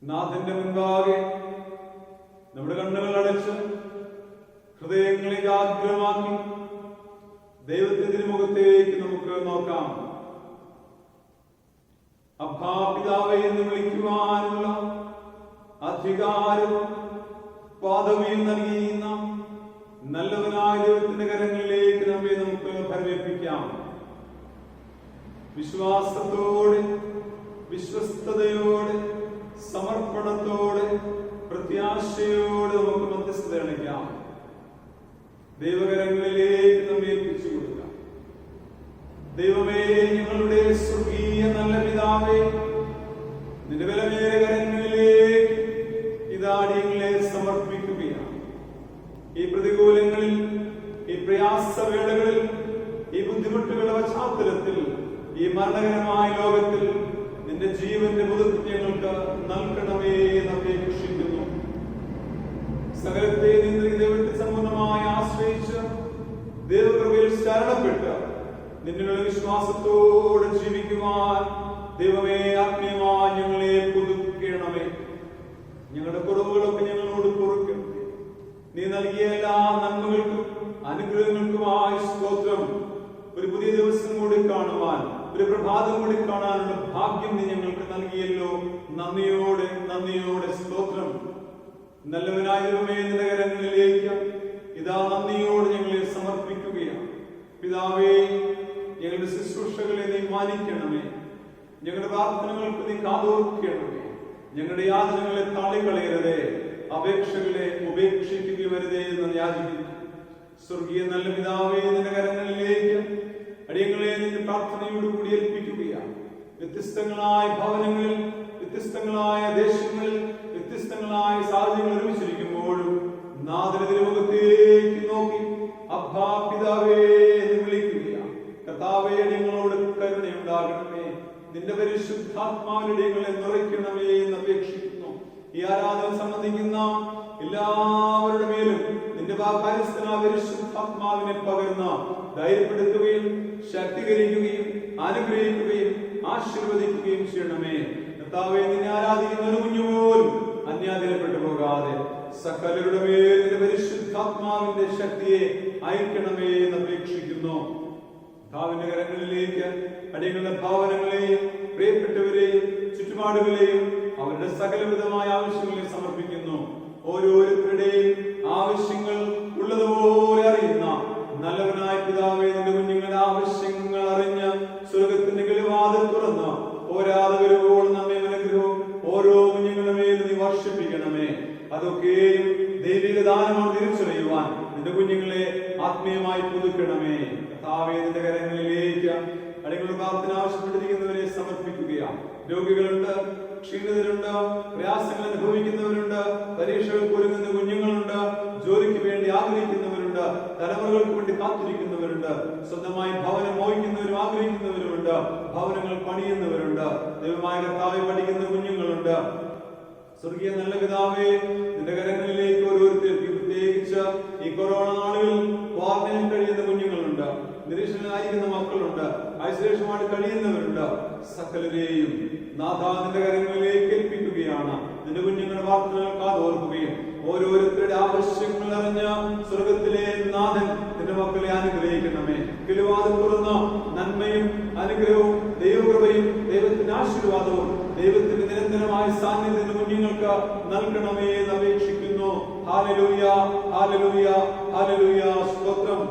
നാഥന്റെ മുൻപാകെ നമ്മുടെ കണ്ണുകൾ അടച്ച് ഹൃദയങ്ങളെ ആഗ്രഹമാക്കി ദൈവത്തിന്റെ തിരുമുഖത്തേക്ക് നമുക്ക് നോക്കാം. അബ്ബാ പിതാവേ എന്ന് വിളിക്കുവാനുള്ള അധികാരവും പദവിയും നൽകിയിരുന്ന നല്ലവനായ ദൈവത്തിന്റെ കരങ്ങളിലേക്ക് നമ്മെ നമുക്ക് പരിവേൽപ്പിക്കാം. വിശ്വാസത്തോടെ, വിശ്വസ്തയോടെ, സമർപ്പണത്തോടെ, പ്രത്യാശയോടെ നമുക്ക് മധ്യസ്ഥത അണിക്കാം. ദൈവകരങ്ങളിലേക്ക് നമ്മെ ഏൽപ്പിച്ചു കൊടുക്കാം. ദൈവമേ, ഞങ്ങളുടെ സ്വർഗീയ നല്ല പിതാവേ, നിന്റെ വിലമേറിയ കരങ്ങളിലേക്ക് ഇതാടിയങ്ങളെ സമർപ്പിക്കുകയാണ്. ഈ പ്രതികൂലങ്ങളിൽ, ഈ പ്രയാസവേളകളിൽ, ഈ ബുദ്ധിമുട്ടുകളുടെ പശ്ചാത്തലത്തിൽ, ഈ മരണകരമായ ലോകത്തിൽ നിന്റെ ജീവന്റെ പുതുക്കി ഞങ്ങൾക്ക് നൽകണമേ എന്ന് അപേക്ഷിക്കുന്നു. സകലത്തെ ദൈവത്തെ സമ്പൂർണ്ണമായി ആശ്രയിച്ച് ദൈവകൃപയിൽ ശരണപ്പെട്ട് നിന്നുള്ള വിശ്വാസത്തോടെ ജീവിക്കുവാൻ ദൈവമേ ആത്മീയമായി ഞങ്ങളെ പുതുക്കണമേ. ഞങ്ങളുടെ കുറവുകളൊക്കെ ഞങ്ങളോട് പൊറുക്കണമേ. നീ നൽകിയ എല്ലാ നന്മകൾക്കും അനുഗ്രഹങ്ങൾക്കുമായി സ്തോത്രം. ഒരു പുതിയ ദിവസം കൂടി കാണുവാൻ, ഒരു പ്രഭാതം കൂടി കാണാനുള്ള ഭാഗ്യം നീ ഞങ്ങൾക്ക് നൽകിയല്ലോ. നന്ദിയോടെ നന്ദിയോടെ സ്തോത്രം. നല്ലവനായ ദൈവമേ, നിന്റെ കരങ്ങളിലേക്ക് ഇതാ നന്ദിയോടെ ഞങ്ങളെ സമർപ്പിക്കുകയാണ്. പിതാവേ, ഞങ്ങളുടെ ശുശ്രൂഷകളെ നീ മാനിക്കണമേ. ഞങ്ങളുടെ പ്രാർത്ഥനകൾക്ക് നീ കാതോർക്കണമേ. ഞങ്ങളുടെ യാതനകളെ തള്ളിക്കളയരുതേ, അപേക്ഷകളെ ഉപേക്ഷിക്കുകയരുതേ എന്ന് യാചിക്കുന്നു. സ്വർഗീയ നല്ല പിതാവേ, നിന്റെ കരങ്ങളിലേക്ക് അടിയങ്ങളെ നിന്റെ പ്രാർത്ഥനയോടുകൂടി ഏൽപ്പിക്കുകയാണ്. വ്യത്യസ്തങ്ങളായ ഭവനങ്ങളിൽ, വ്യത്യസ്തങ്ങളായ ദേശങ്ങളിൽ, വ്യത്യസ്തങ്ങളായ സാഹചര്യങ്ങൾ ഒരുമിച്ചിരിക്കുമ്പോഴും നാഥന്റെ തിരുമുഖത്തേക്ക് നോക്കി അബ്ബാ പിതാവേ എന്ന് വിളിക്കുകയാണ്. കർത്താവേ, ഞങ്ങളോട് കരുണയുണ്ടാകണമേ. നിന്റെ പരിശുദ്ധാത്മാവിന്റെ ഞങ്ങളെ നിറയ്ക്കണമേ എന്ന് അപേക്ഷിക്കുന്നു. ഈ ആരാധന സംബന്ധിക്കുന്ന എല്ലാവരുടെ മേലും നിന്റെ പരിശുദ്ധാത്മാവിനെ പകർന്ന് ധൈര്യപ്പെടുത്തുകയും ശക്തീകരിക്കുകയും അനുഗ്രഹിക്കുകയും ആശീർവദിക്കുകയും ചെയ്യണമേ. കർത്താവേ, നിന്നെ ആരാധിക്കുന്ന ഒരു കുഞ്ഞുപോലും അന്യാധീനപ്പെട്ടു പോകാതെ സകലരുടെ മേൽ നിന്റെ പരിശുദ്ധാത്മാവിന്റെ ശക്തിയെ അയക്കണമേ എന്ന് അപേക്ഷിക്കുന്നു. കർത്താവിന്റെ കരങ്ങളിലേക്ക് അടിയങ്ങളുടെ ഭാവനങ്ങളെയും പ്രിയപ്പെട്ടവരെയും ചുറ്റുപാടുകളെയും അവരുടെ സകലവിധമായ ആവശ്യങ്ങളെ സമർപ്പിക്കുന്നു. ഓരോരുത്തരുടെയും ആവശ്യങ്ങൾ ഉള്ളതുപോലെ അറിയുന്ന നല്ലവനായ പിതാവേ, നിന്റെ കുഞ്ഞുങ്ങളുടെ ആവശ്യങ്ങൾ അറിഞ്ഞ് സ്വർഗത്തിന്റെ കിളിവാതിൽ തുറന്ന് പോരാതെ വരുമ്പോൾ നമ്മെ അനുഗ്രഹവും ഓരോ കുഞ്ഞുങ്ങളുടെ മേൽ നീ വർഷിപ്പിക്കണമേ. അതൊക്കെയും ദൈവിക ദാനമാണ് തിരിച്ചറിയുവാൻ നിന്റെ കുഞ്ഞുങ്ങളെ ആത്മീയമായി പുതുക്കണമേ. കർത്താവേ, നിന്റെ കരങ്ങളിലേക്ക് അടിയങ്ങളുടെ പ്രാർത്ഥന ആവശ്യപ്പെട്ടിരിക്കുന്നവരെ സമർപ്പിക്കുകയാണ്. രോഗികളുണ്ട്, ക്ഷീണിതരുണ്ട്, പ്രയാസങ്ങൾ അനുഭവിക്കുന്നവരുണ്ട്, പരീക്ഷകൾക്ക് ഒരുങ്ങുന്ന കുഞ്ഞുങ്ങളുണ്ട്, ജോലിക്ക് വേണ്ടി ആഗ്രഹിക്കുന്നവരുണ്ട്, തലമുറകൾക്ക് വേണ്ടി കാത്തിരിക്കുന്നവരുണ്ട്, സ്വന്തമായി ഭവനം മോഹിക്കുന്നവരും ആഗ്രഹിക്കുന്നവരുമുണ്ട്, ഭവനങ്ങൾ പണിയുന്നവരുണ്ട്. ദൈവമായ കർത്താവെ, പഠിക്കുന്ന കുഞ്ഞുങ്ങളുണ്ട്. സ്വർഗീയ നല്ല പിതാവേ, നിന്റെ കരങ്ങളിലേക്ക് ഓരോരുത്തർക്ക്, പ്രത്യേകിച്ച് ഈ കൊറോണ നാളുകളിൽ ക്വാറന്റൈനിൽ കഴിയുന്ന കുഞ്ഞുങ്ങളുണ്ട്, നിരീക്ഷണനായിരിക്കുന്ന മക്കളുണ്ട്, ഐസൊലേഷനുമായിട്ട് കഴിയുന്നവരുണ്ട്. സകലരെയും നാഥാ നിന്റെ കരങ്ങളിലേക്ക് ഏൽപ്പിക്കുകയാണ്. നിന്റെ കുഞ്ഞുങ്ങളുടെ പ്രാർത്ഥനകൾ കാതോർക്കുകയും ഓരോരുത്തരുടെ ആവശ്യങ്ങൾ അറിഞ്ഞ സ്വർഗത്തിലെ നാഥൻ നിന്റെ മക്കളെ അനുഗ്രഹിക്കണമേ. കിളിവാതിൽ തുറന്ന് നന്മയും അനുഗ്രഹവും ദൈവകൃപയും ദൈവത്തിന്റെ ആശീർവാദവും ദൈവത്തിന്റെ നിരന്തരമായ സാന്നിധ്യം കുഞ്ഞുങ്ങൾക്ക് നൽകണമേ എന്ന് അപേക്ഷിക്കുന്നു. Hallelujah, hallelujah, hallelujah. സ്തോത്രം.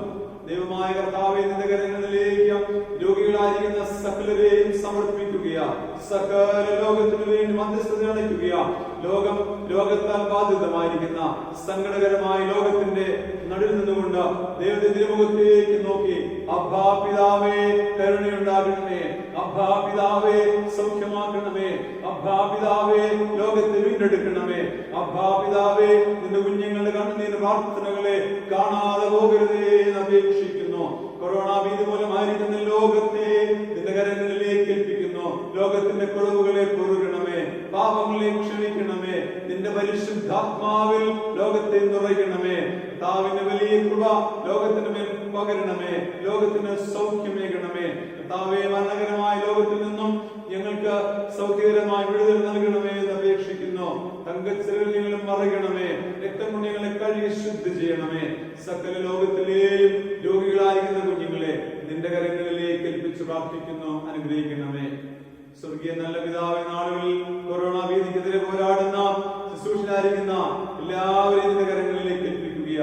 ദൈവമായ കർത്താവേ, നിന്റെ കരങ്ങളിലേക്ക് രോഗികളായിരിക്കുന്ന സകലരെയും സമർപ്പിക്കുകയാ. സകല ലോകത്തിനു വേണ്ടി മധ്യസ്ഥത അടയ്ക്കുകയാ. ലോകത്താൽ ബാധിതമായിരിക്കുന്ന സങ്കടകരമായ ലോകത്തിന്റെ നടുവിൽ നിന്നുകൊണ്ട് ദൈവത്തിന്റെ തിരുമുഖത്തേക്ക് നോക്കി അബ്ബാ പിതാവേ കരുണയുണ്ടാകണമേ, അബ്ബാ പിതാവേ സൗഖ്യമാക്കണമേ, അബ്ബാ പിതാവേ ലോകത്തെ വീണ്ടെടുക്കണമേ, അബ്ബാ പിതാവേ നിന്റെ കുഞ്ഞുങ്ങളുടെ കണ്ണുനീർ പ്രാർത്ഥനകളെ കാണാതെ പോകരുതേ എന്ന് അപേക്ഷിക്കുന്നു. കൊറോണ ഭീതി മൂലമായിരിക്കുന്ന ലോകത്തെ നിന്റെ കരങ്ങളിലേക്ക് ഏൽപ്പിക്കുന്നു. ലോകത്തിന്റെ കുറവുകളെ പൊറുകണമേ, പാപങ്ങളെ ക്ഷമിക്കണമേ, നിന്റെ പരിശുദ്ധാത്മാവിൽ ലോകത്തെ നിറയ്ക്കണമേ. കർത്താവിന്റെ വലിയ കൃപ ലോകത്തിന് മേൽ പകരണമേ, ലോകത്തിന് സൗഖ്യമേകണമേ. കർത്താവേ മരണകരമായ ലോകത്തിൽ നിന്നും ഞങ്ങൾക്ക് സൗഖ്യകരമായ വിടുതൽ നൽകണമേ എന്ന് അപേക്ഷിക്കുന്നു. തങ്കച്ചിറകൾ ഞങ്ങളും മറയണമേ, രക്തമുണ്യങ്ങളെ കഴുകി ശുദ്ധി ചെയ്യണമേ. സകല ലോകത്തിലെയും രോഗികളായിരിക്കുന്ന കുഞ്ഞുങ്ങളെ നിന്റെ കരങ്ങളിലേക്ക് ഏൽപ്പിച്ച് പ്രാർത്ഥിക്കുന്നു, അനുഗ്രഹിക്കണമേ. സ്വർഗീയ നല്ല പിതാവേ, നാളുകളിൽ കൊറോണ ഭീതിക്കെതിരെ പോരാടുന്ന ശുശ്രൂഷനായിരിക്കുന്ന എല്ലാവരെയും നിന്റെ കരങ്ങളിലേക്ക് ഏൽപ്പിക്കുക.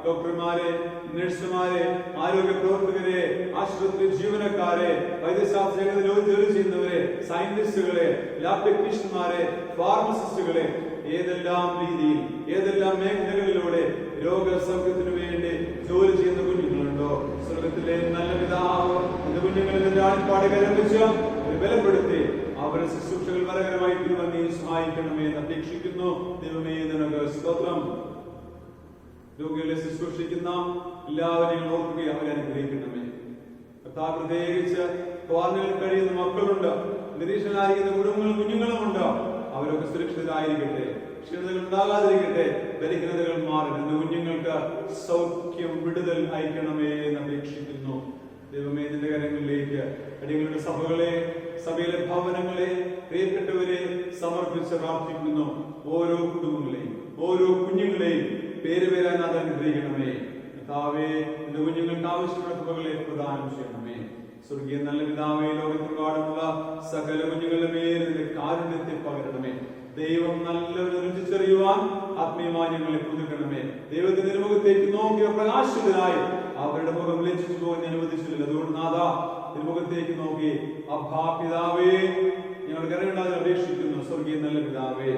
ഡോക്ടർമാരെ, നഴ്സുമാരെ, ആരോഗ്യ പ്രവർത്തകരെ, ആശുപത്രി ജീവനക്കാരെ, വൈദ്യശാസ്ത്ര രംഗത്ത് ജോലി ചെയ്യുന്നവരെ, സയന്റിസ്റ്റുകളെ, ലാബ് ടെക്നീഷ്യന്മാരെ, ഫാർമസിസ്റ്റുകളെ, ഏതെല്ലാം രീതിയിൽ ഏതെല്ലാം മേഖലകളിലൂടെ രോഗസൗഖ്യത്തിനു വേണ്ടി ജോലി ചെയ്യുന്ന കുഞ്ഞുങ്ങളുണ്ടോ, സ്വർഗത്തിലെ നല്ല പിതാവ് എന്റെ കുഞ്ഞുങ്ങളിൽ ആൾപ്പാട് കരമിച്ച് ബലപ്പെടുത്തി അവരുടെ ശുശ്രൂഷകൾ വരകരമായി തിരുവന്നി സഹായിക്കണമേ എന്ന് അപേക്ഷിക്കുന്നു. ദൈവമേ നിനക്ക് സ്തോത്രം. രോഗികളെ ശുശ്രൂഷിക്കുന്ന എല്ലാവരെയും ഓർക്കുകയും അവരെ അനുഗ്രഹിക്കണമേ. കർത്താവ് പ്രത്യേകിച്ച് ക്വാറന്റൈനിൽ കഴിയുന്ന മക്കളുണ്ട്, നിരീക്ഷണരായിരിക്കുന്ന കുടുംബങ്ങളും കുഞ്ഞുങ്ങളുമുണ്ട്. അവരൊക്കെ സുരക്ഷിതരായിരിക്കട്ടെ, ക്ഷീണതകൾ ഉണ്ടാകാതിരിക്കട്ടെ, ബലഹീനതകൾ മാറി എന്റെ കുഞ്ഞുങ്ങൾക്ക് സൗഖ്യം വിടുതൽ അയക്കണമേ എന്ന് അപേക്ഷിക്കുന്നു. ദൈവമേ നിന്റെ കരങ്ങളിലേക്ക് അടിയങ്ങളുടെ സഭകളെ, സഭയിലെ ഭവനങ്ങളെ, പ്രിയപ്പെട്ടവരെ സമർപ്പിച്ച് പ്രാർത്ഥിക്കുന്നു. ഓരോ കുടുംബങ്ങളെയും ഓരോ കുഞ്ഞുങ്ങളെയും പേര് പേരാൻ അത് അനുഗ്രഹിക്കണമേ. കർത്താവേ നിന്റെ കുഞ്ഞുങ്ങൾക്ക് ആവശ്യമുള്ള കൃപകളെ പ്രദാനം ചെയ്യണമേ. സ്വർഗീയ നല്ല പിതാവേ, ലോകത്തെമ്പാടുമുള്ള സകല കുഞ്ഞുങ്ങളുടെ മേൽ നിന്റെ കാരുണ്യത്തെ പകരണമേ. ദൈവം നല്ലൊരു രുചിച്ചറിയുവാൻ ആത്മീയമായി ഞങ്ങളെ പുതുക്കണമേ. ദൈവത്തിന്റെ തിരുമുഖത്തേക്ക് നോക്കിയ പ്രകാശിതരായി അവരുടെ മുഖം ലജ്ജിച്ചു പോകാൻ അനുവദിച്ചില്ല. അതുകൊണ്ട് നാഥാ തിരുമുഖത്തേക്ക് നോക്കി അബ്ബാ പിതാവേ ഞങ്ങൾ കരുണയുണ്ടാകാൻ അപേക്ഷിക്കുന്നു. സ്വർഗീയ നല്ല പിതാവേ,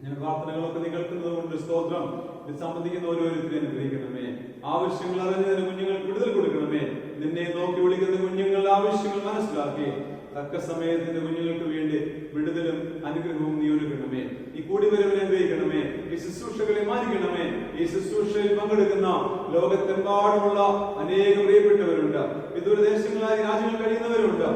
ഞാൻ പ്രാർത്ഥനകളൊക്കെ നീ കേൾക്കുന്നത് കൊണ്ട് സ്തോത്രം. ഇത് സംബന്ധിക്കുന്ന ഓരോരുത്തരും അനുഗ്രഹിക്കണമേ. ആവശ്യങ്ങൾ അറിഞ്ഞതിന് കുഞ്ഞുങ്ങൾക്ക് വിടുതൽ കൊടുക്കണമേ. നിന്നെ നോക്കി വിളിക്കുന്ന കുഞ്ഞുങ്ങളുടെ ആവശ്യങ്ങൾ മനസ്സിലാക്കി തക്ക സമയത്തിന്റെ കുഞ്ഞുങ്ങൾക്ക് വേണ്ടി വിടുതലും അനുഗ്രഹവും നീ ഒരുക്കണമേ. ഈ കൂടിവരവിനെ അനുഗ്രഹിക്കണമേ. ഈ ശുശ്രൂഷകളെ മാനിക്കണമേ. ഈ ശുശ്രൂഷയിൽ പങ്കെടുക്കുന്ന ലോകത്തെമ്പാടുമുള്ള അനേകം പ്രിയപ്പെട്ടവരുണ്ട്, വിദൂര ദേശങ്ങളായ രാജ്യങ്ങളിൽ കഴിയുന്നവരുണ്ട്.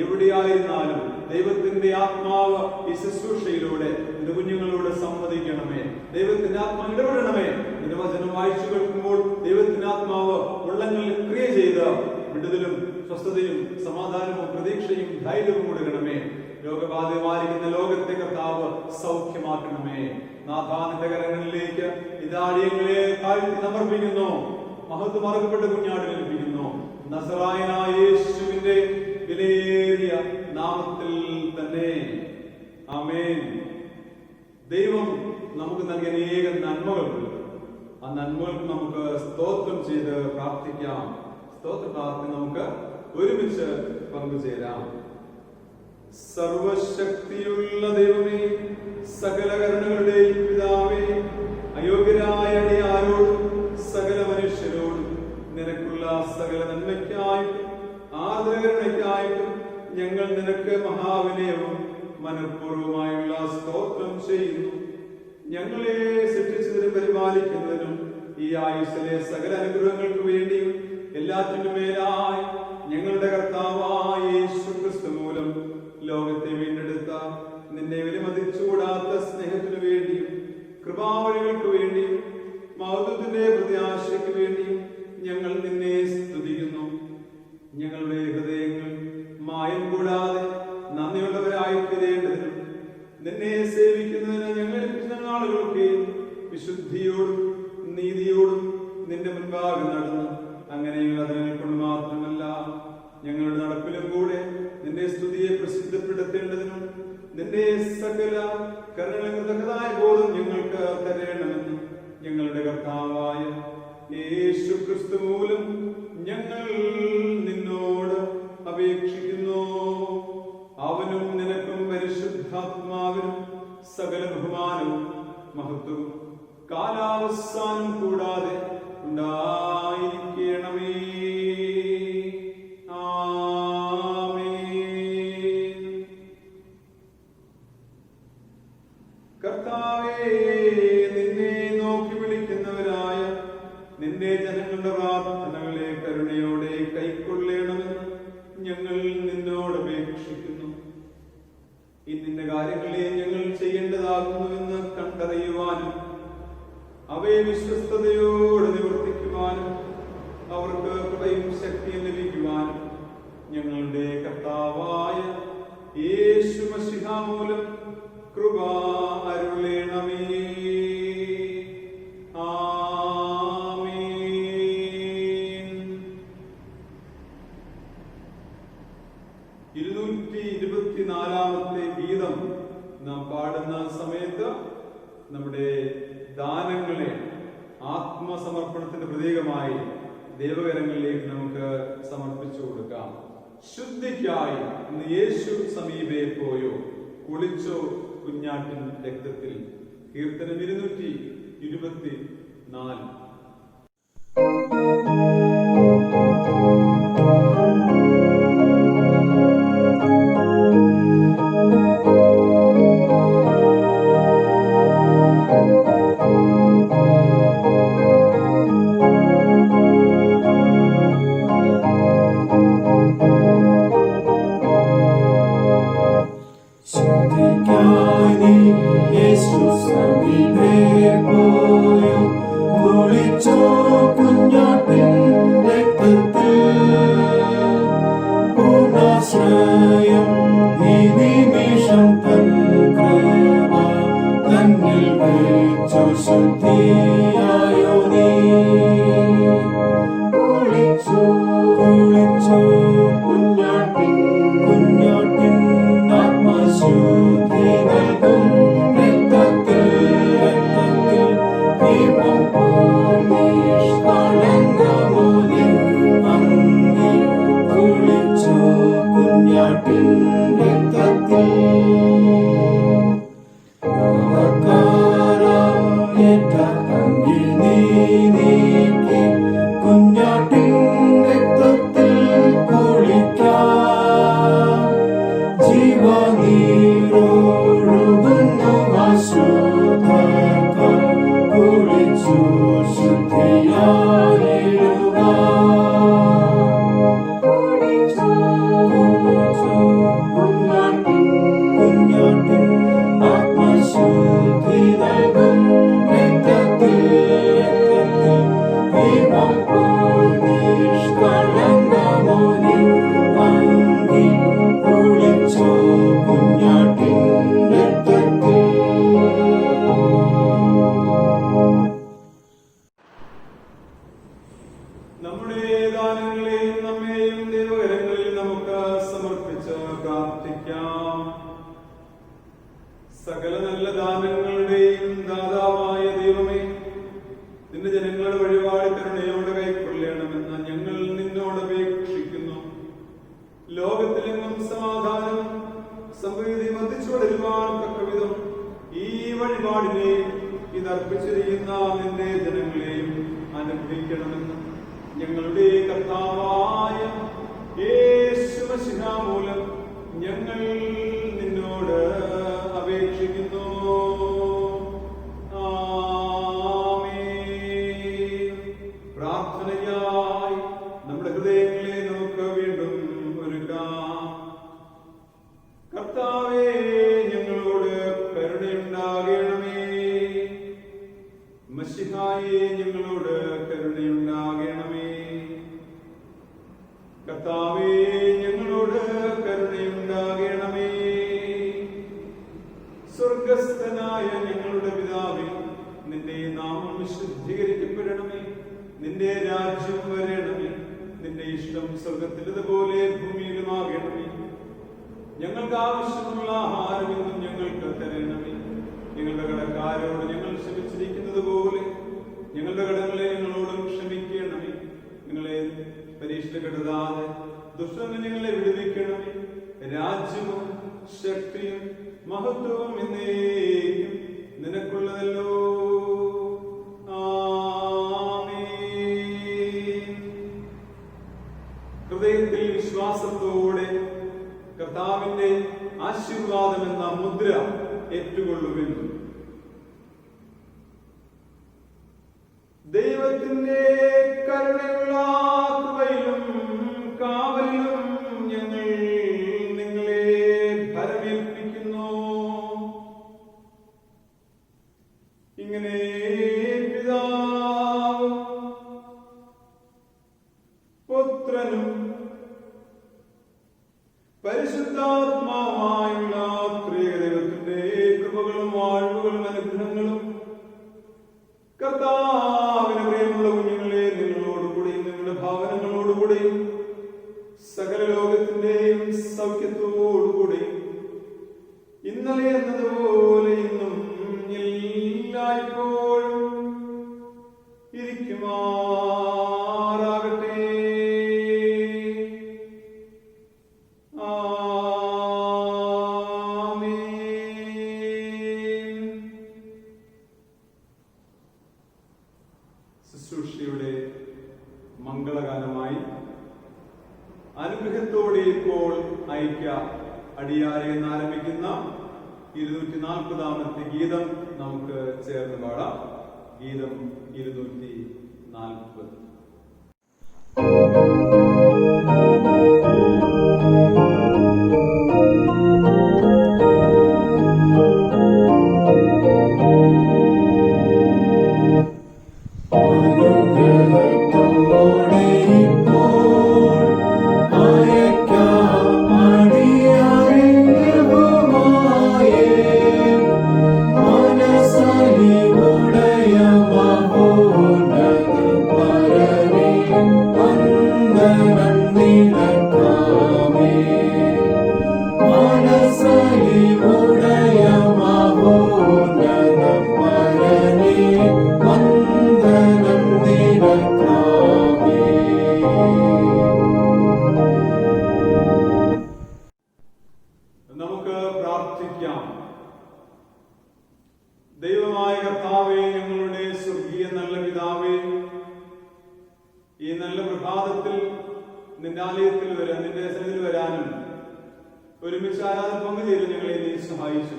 എവിടെയായിരുന്നാലും ദൈവത്തിന്റെ ആത്മാവ് ഈ ശുശ്രൂഷയിലൂടെ നിന്റെ കുഞ്ഞുങ്ങളോട് സംവദിക്കണമേ. ദൈവത്തിന്റെ ആത്മാവ് ഇടപെടണമേ. നിന്റെ വചനം വായിച്ചു കേൾക്കുമ്പോൾ ദൈവത്തിന്റെ ആത്മാവ് ഉള്ളങ്ങളിൽ ക്രിയ ചെയ്ത് വിടുതലും സ്വസ്ഥതയും സമാധാനവും പ്രതീക്ഷയും ധൈര്യവും കൊടുക്കണമേ. രോഗബാധിതമായിരിക്കുന്ന ലോകത്തെ കർത്താവ് സൗഖ്യമാക്കണമേ. നാഥാന്റെ കരങ്ങളിലേക്ക് ഇതാടിയങ്ങളെ താഴ്ത്തി സമർപ്പിക്കുന്നു. മഹത്വം അർഹപ്പെട്ട കുഞ്ഞാടിനെ ലഭിക്കുന്നു. നസറായനായ യേശുവിന്റെ വിലയേറിയ നാമത്തിൽ തന്നെ ആമേൻ. ദൈവം നമുക്ക് നൽകിയ അനേകം നന്മകളുണ്ട്. ആ നന്മകൾക്ക് നമുക്ക് സ്തോത്രം ചെയ്ത് പ്രാർത്ഥിക്കാം. സ്തോത്ര പ്രാർത്ഥന നമുക്ക് ഒരുമിച്ച് പങ്കുചേരാം. സർവശക്തിയുള്ള ദൈവമേ, സകല കരുണകളുടെയും പിതാവേ, അയോഗ്യരായ അടിയാരോടും സകല മനുഷ്യരോടും നിനക്കുള്ള സകല നന്മയ്ക്കായിട്ടും ആദരകരുണയ്ക്കായിട്ടും ഞങ്ങൾ നിനക്ക് മഹാവിനയവും മനഃപൂർവ്വമായുള്ള സ്തോത്രം ചെയ്യുന്നു. ഞങ്ങളെ സൃഷ്ടിച്ചതിനും പരിപാലിക്കുന്നതിനും ഈ ആയുസ്സിലെ സകല അനുഗ്രഹങ്ങൾക്ക് വേണ്ടിയും എല്ലാത്തിനും മേലായി ഞങ്ങളുടെ കർത്താവായ യേശുക്രിസ്തു മൂലം ലോകത്തെ വീണ്ടെടുത്ത നിന്നെ വിലമതിച്ചുകൂടാത്ത സ്നേഹത്തിനു വേണ്ടിയും കൃപാവഴികൾക്ക് വേണ്ടിയും മഹത്വത്തിന്റെ പ്രത്യാശയ്ക്ക് വേണ്ടിയും ഞങ്ങൾ നിന്നെ സ്തുതിക്കുന്നു. ഞങ്ങളുടെ ഹൃദയങ്ങൾ മായം കൂടാതെ നന്ദിയുള്ളവരായി തീരേണ്ടതിനും നിന്നെ സേവിക്കുന്നതിന് ഞങ്ങൾ നാളുകളൊക്കെ വിശുദ്ധിയോടും നീതിയോടും നിന്റെ മുൻപാകെ നടന്നു അങ്ങനെയുള്ള അതിനെ കൊണ്ട് മാത്രമല്ല ഞങ്ങളുടെ നടപ്പിലും കൂടെ നിന്റെ സ്തുതിയെ പ്രസിദ്ധപ്പെടുത്തേണ്ടതിനും നിന്റെ സകല കരുണകൾക്ക് തക്കതായ ബോധം ഞങ്ങൾക്ക് തരേണമെന്നും ഞങ്ങളുടെ കർത്താവായ യേശുക്രിസ്തു മൂലം ഞങ്ങൾ നിന്നോട് അപേക്ഷിക്കുന്നു. അവനും നിനക്കും പരിശുദ്ധാത്മാവിനും സകല ബഹുമാനവും മഹത്വവും കാലാവസാനം കൂടാതെ ഉണ്ടായിരിക്കണമേ. ആമേൻ. കർത്താവേ, നിന്നെ നോക്കി വിളിക്കുന്നവരായ നിന്റെ ജനങ്ങളുടെ പ്രാർത്ഥനകളെ കരുണയോടെ കൈക്കൊള്ളണമെന്ന് ഞങ്ങൾ നിന്നോട് അപേക്ഷിക്കുന്നു. ഇന്നിന്റെ കാര്യങ്ങളെ ഞങ്ങൾ ചെയ്യേണ്ടതാകുന്നുവെന്ന് കണ്ടറിയുവാനും അവയെ വിശ്വസ്തയോടെ നിവർത്തിക്കുവാനും അവർക്ക് കൃപയും ശക്തിയും ലഭിക്കുവാനും ഞങ്ങളുടെ കർത്താവായ യേശു മശിഹ മൂലം കൃപ അരുളേണമേ. ആമേൻ. 224-ാമത്തെ ഗീതം നാം പാടുന്ന സമയത്ത് നമ്മുടെ ദാനങ്ങളെ ആത്മസമർപ്പണത്തിന്റെ പ്രതീകമായി ദൈവകരങ്ങളിലേക്ക് നമുക്ക് സമർപ്പിച്ചു കൊടുക്കാം. ശുദ്ധിക്കായി ഇന്ന് യേശു സമീപേ പോയോ, കുളിച്ചോ കുഞ്ഞാട്ടിൻ രക്തത്തിൽ. കീർത്തനം 224. സകല നല്ല ദാനങ്ങളുടെയും ദാതാവായ ദൈവമേ, നിന്റെ ജനങ്ങളുടെ വഴിപാട് കരുണയോടെ കൈക്കൊള്ളണമെന്ന് ഞങ്ങൾ നിന്നോട് അപേക്ഷിക്കുന്നു. ലോകത്തിലെങ്ങും സമാധാനം സമൃദ്ധി വർദ്ധിച്ചു വളരുവാൻ തക്കവിധം ഈ വഴിപാടിനെയും ഇതർപ്പിച്ചിരിക്കുന്ന നിന്റെ ജനങ്ങളെയും അനുഗ്രഹിക്കണമെന്ന് ഞങ്ങളുടെ കർത്താവായ യേശു മശിഹ മൂലം ഞങ്ങൾ നിന്നോട് അപേക്ഷിക്കുന്നു. ആമേൻ. പ്രാർത്ഥനയായി നമ്മുടെ ഹൃദയങ്ങളെ നമുക്ക് വീണ്ടും ഒരുക്കാം. കർത്താവേ, ഞങ്ങളോട് കരുണയുണ്ടാകണമേ. മശിഹായേ, ഞങ്ങളോട് കരുണയുണ്ടാകണമേ. കർത്താവേ, ഞങ്ങളോട് കരുണയുണ്ടാകണമേ. സ്വർഗസ്ഥനായ ഞങ്ങളുടെ പിതാവേ, നിന്റെ നാമം വിശുദ്ധീകരിക്കപ്പെടണമേ. നിന്റെ രാജ്യം വരണമേ. നിന്റെ ഇഷ്ടം സ്വർഗത്തിലതുപോലെ ഭൂമിയിലുമാകണമേ. ഞങ്ങൾക്ക് ആവശ്യമുള്ള ആഹാരമെന്നും ഞങ്ങൾക്ക് തരണമേ. ഞങ്ങളുടെ കടക്കാരോട് ഞങ്ങൾ ക്ഷമിച്ചിരിക്കുന്നത് പോലെ ഞങ്ങളുടെ കടങ്ങളെ ഞങ്ങളോടും ക്ഷമിക്കണമേ. ഞങ്ങളെ പരീക്ഷയിൽപ്പെടുത്താതെ ദുഷ്ടനെ ഞങ്ങളെ വിടുവിക്കണമേ. രാജ്യവും ശക്തിയും മഹത്വവും എന്നേക്കും നിനക്കുള്ളതല്ലോ. ആമേൻ. ഹൃദയത്തിൽ വിശ്വാസത്തോടെ കർത്താവിന്റെ ആശീർവാദം എന്ന മുദ്ര ഏറ്റുകൊള്ളുവിൻ. ദൈവത്തിന്റെ കരുണയുള്ള കൃപയിലും കാവലിലും ഞങ്ങൾ നിങ്ങളെ ഭരമേൽപ്പിക്കുന്നു. ഇങ്ങനെ പിതാവും പുത്രനും പരിശുദ്ധാത്മാവുമായുള്ള ത്രിയേകദൈവത്തിന്റെ കൃപകളും വാഴ്വുകളും അനുഗ്രഹങ്ങളും കർത്താവിന് പ്രിയമുള്ള കുഞ്ഞുങ്ങളെ നിങ്ങളോടുകൂടിയും നിങ്ങളുടെ ഭാവനങ്ങളോടുകൂടിയും സകല ലോകത്തിന്റെയും സൗഖ്യത്തോടുകൂടിയും ഇന്നലെ എന്നതുപോലെ ഇന്നും എല്ലായ്പ്പോഴും ഇരിക്കുമാറാകട്ടെ. ശുശ്രൂഷയുടെ മംഗളഗാനമായി അനുഗ്രഹത്തോടെ ഇപ്പോൾ ഐക്യ അടിയാരെ എന്നാരംഭിക്കുന്ന 240 ഗീതം നമുക്ക് ചേർന്ന് പാടാം. ഗീതം 240. നമുക്ക് പ്രാർത്ഥിക്കാം. ദൈവമായ കർത്താവേ, ഞങ്ങളുടെ സ്വർഗീയ നല്ല പിതാവേ, ഈ നല്ല പ്രഭാതത്തിൽ നിന്റെ ആലയത്തിൽ വരാൻ, നിന്റെ സന്നിധിയിൽ വരാനും ഒരുമിച്ച് ആരാധന പങ്കുചേരും ഞങ്ങളെ നീ സഹായിച്ചു.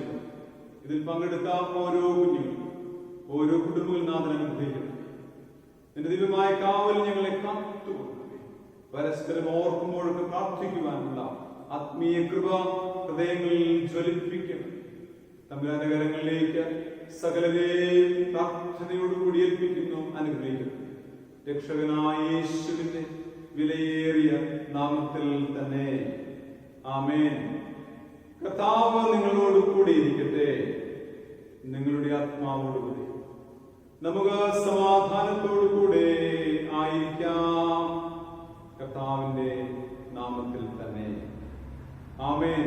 ഇതിൽ പങ്കെടുത്ത ഓരോ കുഞ്ഞുങ്ങളും ഓരോ കുടുംബങ്ങളും നാഥൻ അനുഗ്രഹിക്കുന്നു. നിന്റെ ദിവ്യമായ കാവൽ ഞങ്ങളെ കാത്തുകൊടുക്കുക. പരസ്പരം ഓർക്കുമ്പോഴൊക്കെ പ്രാർത്ഥിക്കുവാനുള്ള ആത്മീയ കൃപ ഹൃദയങ്ങളിൽ ജ്വലിപ്പിക്കണം. തമ്പുരാന്റെ കരങ്ങളിലേക്ക് സകലരെയും പ്രാർത്ഥനയോടുകൂടി ഏൽപ്പിക്കുന്നു, അനുഗ്രഹിക്കുന്നു. രക്ഷകനായ യേശുവിന്റെ വിലയേറിയ നാമത്തിൽ തന്നെ ആമേൻ. കർത്താവ് നിങ്ങളോട് കൂടിയിരിക്കട്ടെ, നിങ്ങളുടെ ആത്മാവോടുകൂടി. നമുക്ക് സമാധാനത്തോടുകൂടെ ആയിരിക്കാം കർത്താവിന്റെ നാമത്തിൽ തന്നെ ആമേൻ.